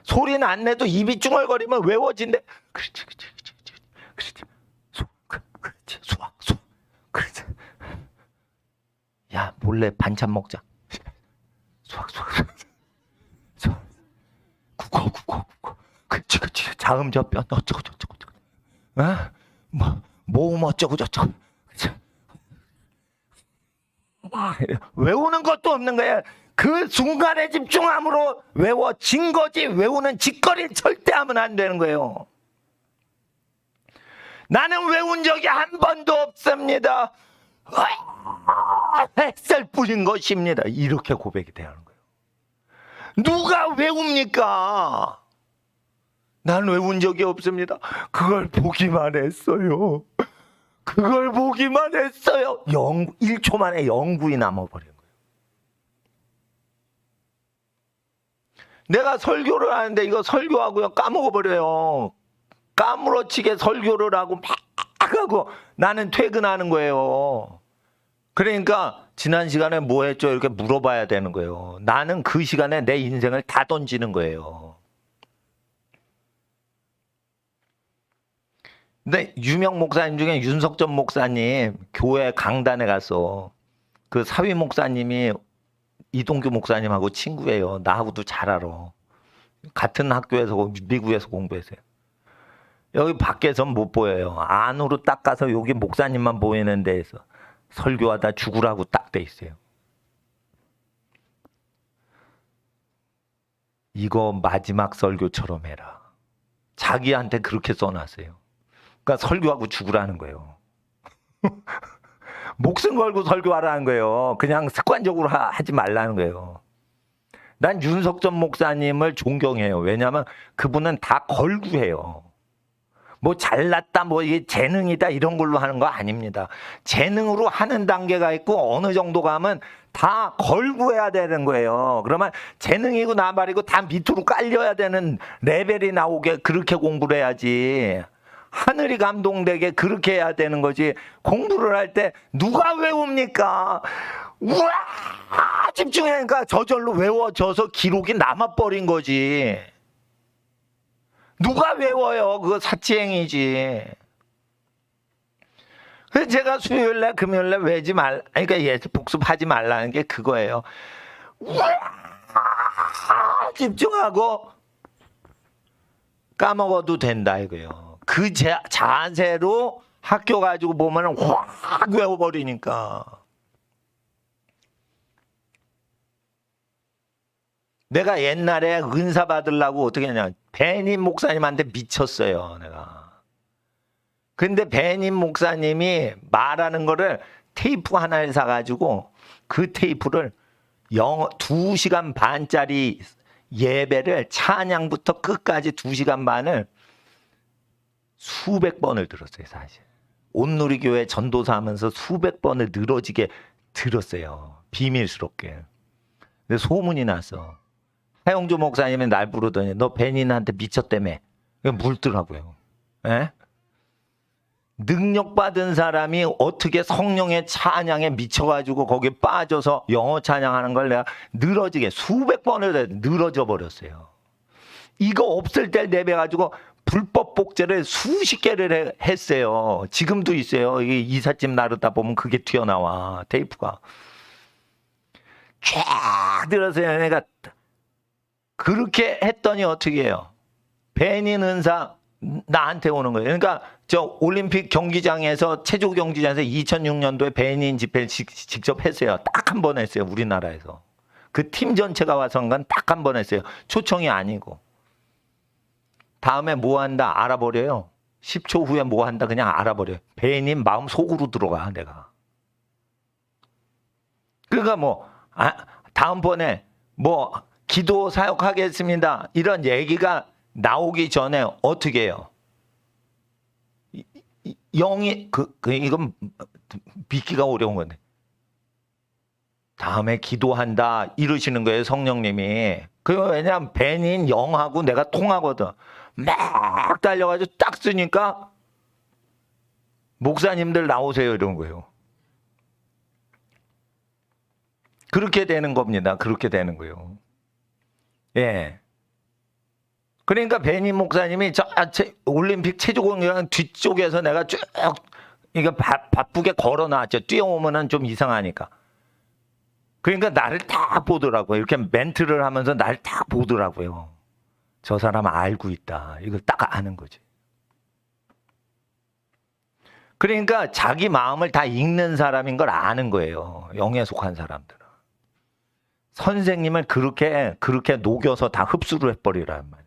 소리는 안 내도 입이 쭝얼거리면 외워진대. 그렇지. 수학. 그렇지. 야 몰래 반찬 먹자. 수학. 국어. 그렇지. 자음접변 어쩌고. 모음 어쩌고 저쩌고. 외우는 것도 없는 거야. 그 순간에 집중함으로 외워진 거지 외우는 짓거리 절대 하면 안 되는 거예요. 나는 외운 적이 한 번도 없습니다. 햇살 뿌린 것입니다. 이렇게 고백이 돼야 하는 거예요. 누가 외웁니까? 난 외운 적이 없습니다. 그걸 보기만 했어요. 1초 만에 영구히 남아버린 거예요. 내가 설교를 하는데 이거 설교하고요 까먹어버려요. 까무러치게 설교를 하고 막 하고 나는 퇴근하는 거예요. 그러니까 지난 시간에 뭐 했죠? 이렇게 물어봐야 되는 거예요. 나는 그 시간에 내 인생을 다 던지는 거예요. 근데 유명 목사님 중에 윤석전 목사님 교회 강단에 가서 그 사위 목사님이 이동규 목사님하고 친구예요. 나하고도 잘 알아. 같은 학교에서 미국에서 공부했어요. 여기 밖에선 못 보여요. 안으로 딱 가서 여기 목사님만 보이는 데에서 설교하다 죽으라고 딱 돼 있어요. 이거 마지막 설교처럼 해라. 자기한테 그렇게 써놨어요. 그러니까 설교하고 죽으라는 거예요. 목숨 걸고 설교하라는 거예요. 그냥 습관적으로 하지 말라는 거예요. 난 윤석전 목사님을 존경해요. 왜냐하면 그분은 다 걸고 해요. 뭐 잘났다, 뭐 이게 재능이다 이런 걸로 하는 거 아닙니다. 재능으로 하는 단계가 있고 어느 정도 가면 다 걸고 해야 되는 거예요. 그러면 재능이고 나발이고 다 밑으로 깔려야 되는 레벨이 나오게 그렇게 공부를 해야지. 하늘이 감동되게 그렇게 해야 되는 거지. 공부를 할 때 누가 외웁니까? 우와 집중하니까 저절로 외워져서 기록이 남아버린 거지. 누가 외워요? 그거 사치행위지. 그래서 제가 수요일날 금요일날 외지 말, 그러니까 예습 복습하지 말라는 게 그거예요. 집중하고 까먹어도 된다 이거요. 그 자세로 학교 가지고 보면 확 외워버리니까. 내가 옛날에 은사 받으려고 어떻게 했냐, 배님 목사님한테 미쳤어요 내가. 근데 배님 목사님이 말하는 거를 테이프 하나를 사가지고 그 테이프를 2시간 반짜리 예배를 찬양부터 끝까지 2시간 반을 수백 번을 들었어요 사실. 온누리교회 전도사 하면서 수백 번을 늘어지게 들었어요. 비밀스럽게. 근데 소문이 났어. 하영조 목사님이 날 부르더니 너 배님한테 미쳤다며. 물더라고요. 예? 능력받은 사람이 어떻게 성령의 찬양에 미쳐가지고 거기에 빠져서 영어 찬양하는 걸 내가 늘어지게 수백 번을 늘어져 버렸어요. 이거 없을 때 내배가지고 불법 복제를 수십 개를 했어요. 지금도 있어요. 이삿짐 나르다 보면 그게 튀어나와 테이프가. 쫙 들었어요. 내가 그렇게 했더니 어떻게 해요? 배닌 은사 나한테 오는 거예요. 그러니까 저 올림픽 경기장에서 체조 경기장에서 2006년도에 배닌 집회를 직접 했어요. 딱 한 번 했어요. 우리나라에서. 그 팀 전체가 와서 한 건 딱 한 번 했어요. 초청이 아니고. 다음에 뭐 한다 알아버려요. 10초 후에 뭐 한다 그냥 알아버려요. 배님 마음 속으로 들어가 내가. 그러니까 뭐 다음번에 뭐 기도 사역하겠습니다. 이런 얘기가 나오기 전에 어떻게 해요? 영이 이건 믿기가 어려운 건데. 다음에 기도한다 이러시는 거예요 성령님이. 왜냐면 벤인 영하고 내가 통하거든. 막 달려가지고 딱 쓰니까 목사님들 나오세요 이런 거예요. 그렇게 되는 겁니다. 그렇게 되는 거예요. 예. 그러니까 배님 목사님이 저 올림픽 체조공연 뒤쪽에서 내가 쭉 이거 바쁘게 걸어놨죠. 뛰어오면은 좀 이상하니까. 그러니까 나를 딱 보더라고요. 이렇게 멘트를 하면서 나를 딱 보더라고요. 저 사람 알고 있다. 이걸 딱 아는 거지. 그러니까 자기 마음을 다 읽는 사람인 걸 아는 거예요. 영에 속한 사람들은. 선생님을 그렇게 녹여서 다 흡수를 해버리란 말이에요.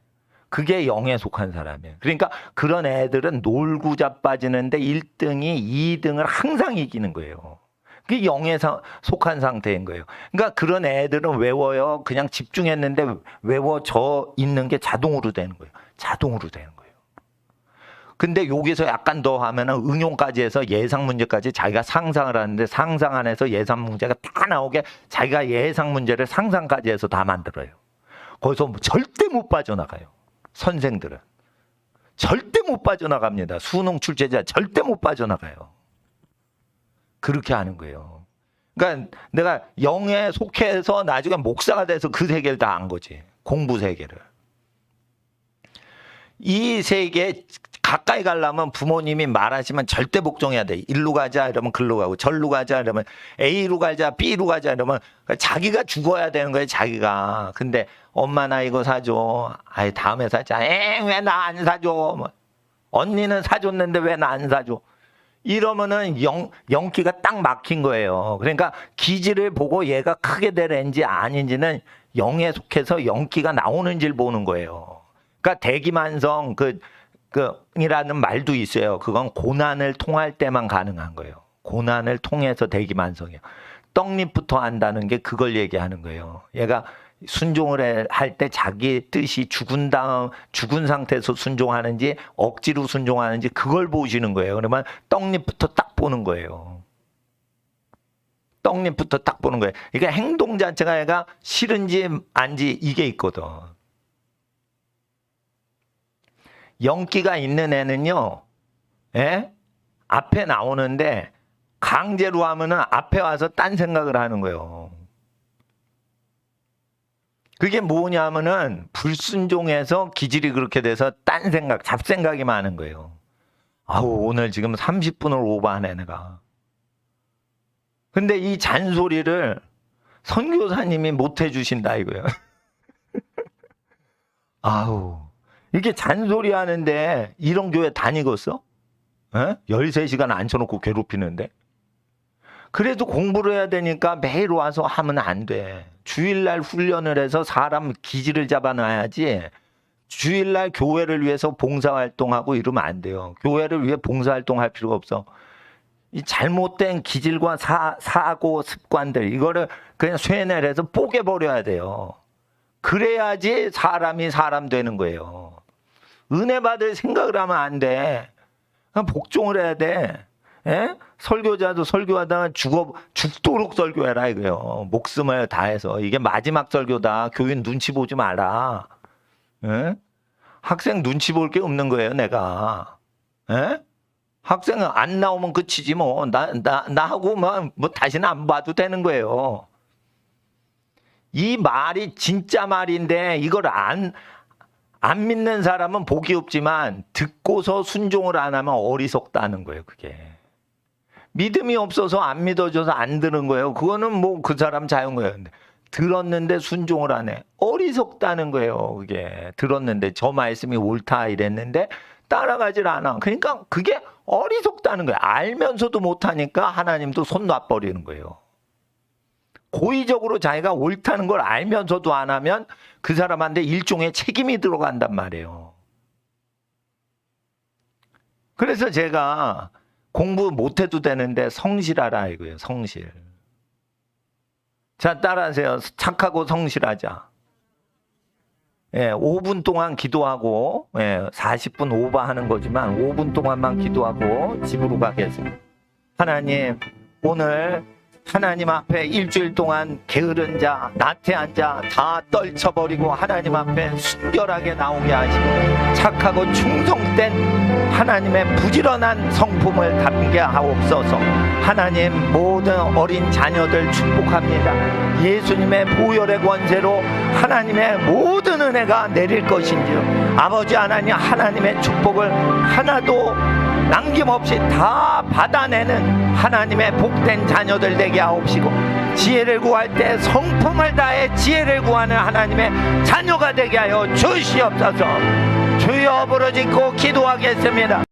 그게 영에 속한 사람이에요. 그러니까 그런 애들은 놀고 자빠지는데 1등이 2등을 항상 이기는 거예요. 그게 영에 속한 상태인 거예요. 그러니까 그런 애들은 외워요. 그냥 집중했는데 외워져 있는 게 자동으로 되는 거예요. 자동으로 되는 거예요. 근데 여기서 약간 더 하면은 응용까지 해서 예상 문제까지 자기가 상상을 하는데 상상 안에서 예상 문제가 다 나오게 자기가 예상 문제를 상상까지 해서 다 만들어요. 거기서 절대 못 빠져나가요. 선생들은. 절대 못 빠져나갑니다. 수능 출제자 절대 못 빠져나가요. 그렇게 하는 거예요. 그러니까 내가 영에 속해서 나중에 목사가 돼서 그 세계를 다 안 거지. 공부 세계를. 이 세계에 가까이 가려면 부모님이 말하시면 절대 복종해야 돼. 일로 가자 이러면 글로 가고 절로 가자 이러면 A로 가자 B로 가자 이러면 자기가 죽어야 되는 거예요. 자기가. 근데 엄마 나 이거 사줘. 아이 다음에 사자. 왜 나 안 사줘. 뭐. 언니는 사줬는데 왜 나 안 사줘. 이러면은 영기가 딱 막힌 거예요. 그러니까 기질을 보고 얘가 크게 될 애인지 아닌지는 영에 속해서 영기가 나오는지를 보는 거예요. 그러니까 대기만성 이라는 말도 있어요. 그건 고난을 통할 때만 가능한 거예요. 고난을 통해서 대기만성이에요. 떡잎부터 한다는 게 그걸 얘기하는 거예요. 얘가 순종을 할 때 자기 뜻이 죽은 상태에서 순종하는지 억지로 순종하는지 그걸 보시는 거예요. 그러면 떡잎부터 딱 보는 거예요. 떡잎부터 딱 보는 거예요. 그러니까 행동 자체가 얘가 싫은지 안지 이게 있거든. 영기가 있는 애는요, 예? 앞에 나오는데 강제로 하면은 앞에 와서 딴 생각을 하는 거예요. 그게 뭐냐면은 불순종해서 기질이 그렇게 돼서 딴 생각, 잡생각이 많은 거예요. 아우, 오늘 지금 30분을 오버하네, 내가. 근데 이 잔소리를 선교사님이 못 해주신다, 이거예요. 아우, 이게 잔소리 하는데 이런 교회 다니겠어? 13시간 앉혀놓고 괴롭히는데? 그래도 공부를 해야 되니까 매일 와서 하면 안 돼. 주일날 훈련을 해서 사람 기질을 잡아놔야지. 주일날 교회를 위해서 봉사활동하고 이러면 안 돼요. 교회를 위해 봉사활동할 필요가 없어. 이 잘못된 기질과 사고 습관들, 이거를 그냥 쇠뇌를 해서 뽀개버려야 돼요. 그래야지 사람이 사람 되는 거예요. 은혜 받을 생각을 하면 안 돼. 그냥 복종을 해야 돼. 예? 설교자도 설교하다가 죽도록 설교해라, 이거요. 목숨을 다해서. 이게 마지막 설교다. 교인 눈치 보지 마라. 예? 학생 눈치 볼 게 없는 거예요, 내가. 예? 학생은 안 나오면 끝이지, 뭐. 나하고 뭐 다시는 안 봐도 되는 거예요. 이 말이 진짜 말인데, 이걸 안 믿는 사람은 복이 없지만, 듣고서 순종을 안 하면 어리석다는 거예요, 그게. 믿음이 없어서 안 믿어줘서 안 들은 거예요. 그거는 뭐 그 사람 자유인 거예요. 근데 들었는데 순종을 안 해. 어리석다는 거예요, 그게. 들었는데 저 말씀이 옳다 이랬는데 따라가질 않아. 그러니까 그게 어리석다는 거예요. 알면서도 못하니까 하나님도 손 놔버리는 거예요. 고의적으로 자기가 옳다는 걸 알면서도 안 하면 그 사람한테 일종의 책임이 들어간단 말이에요. 그래서 제가 공부 못해도 되는데 성실하라 이거예요. 성실. 자, 따라하세요. 착하고 성실하자. 5분 동안 기도하고 40분 오버하는 거지만 5분 동안만 기도하고 집으로 가겠습니다. 하나님, 오늘 하나님 앞에 일주일 동안 게으른 자, 나태한 자 다 떨쳐버리고 하나님 앞에 순결하게 나오게 하시고 착하고 충성된 하나님의 부지런한 성품을 담게 하옵소서. 하나님, 모든 어린 자녀들 축복합니다. 예수님의 보혈의 권세로 하나님의 모든 은혜가 내릴 것인지요. 아버지 하나님, 하나님의 축복을 하나도 남김없이 다 받아내는 하나님의 복된 자녀들 되게 하옵시고, 지혜를 구할 때 성품을 다해 지혜를 구하는 하나님의 자녀가 되게 하여 주시옵소서. 주여 부르짖고 기도하겠습니다.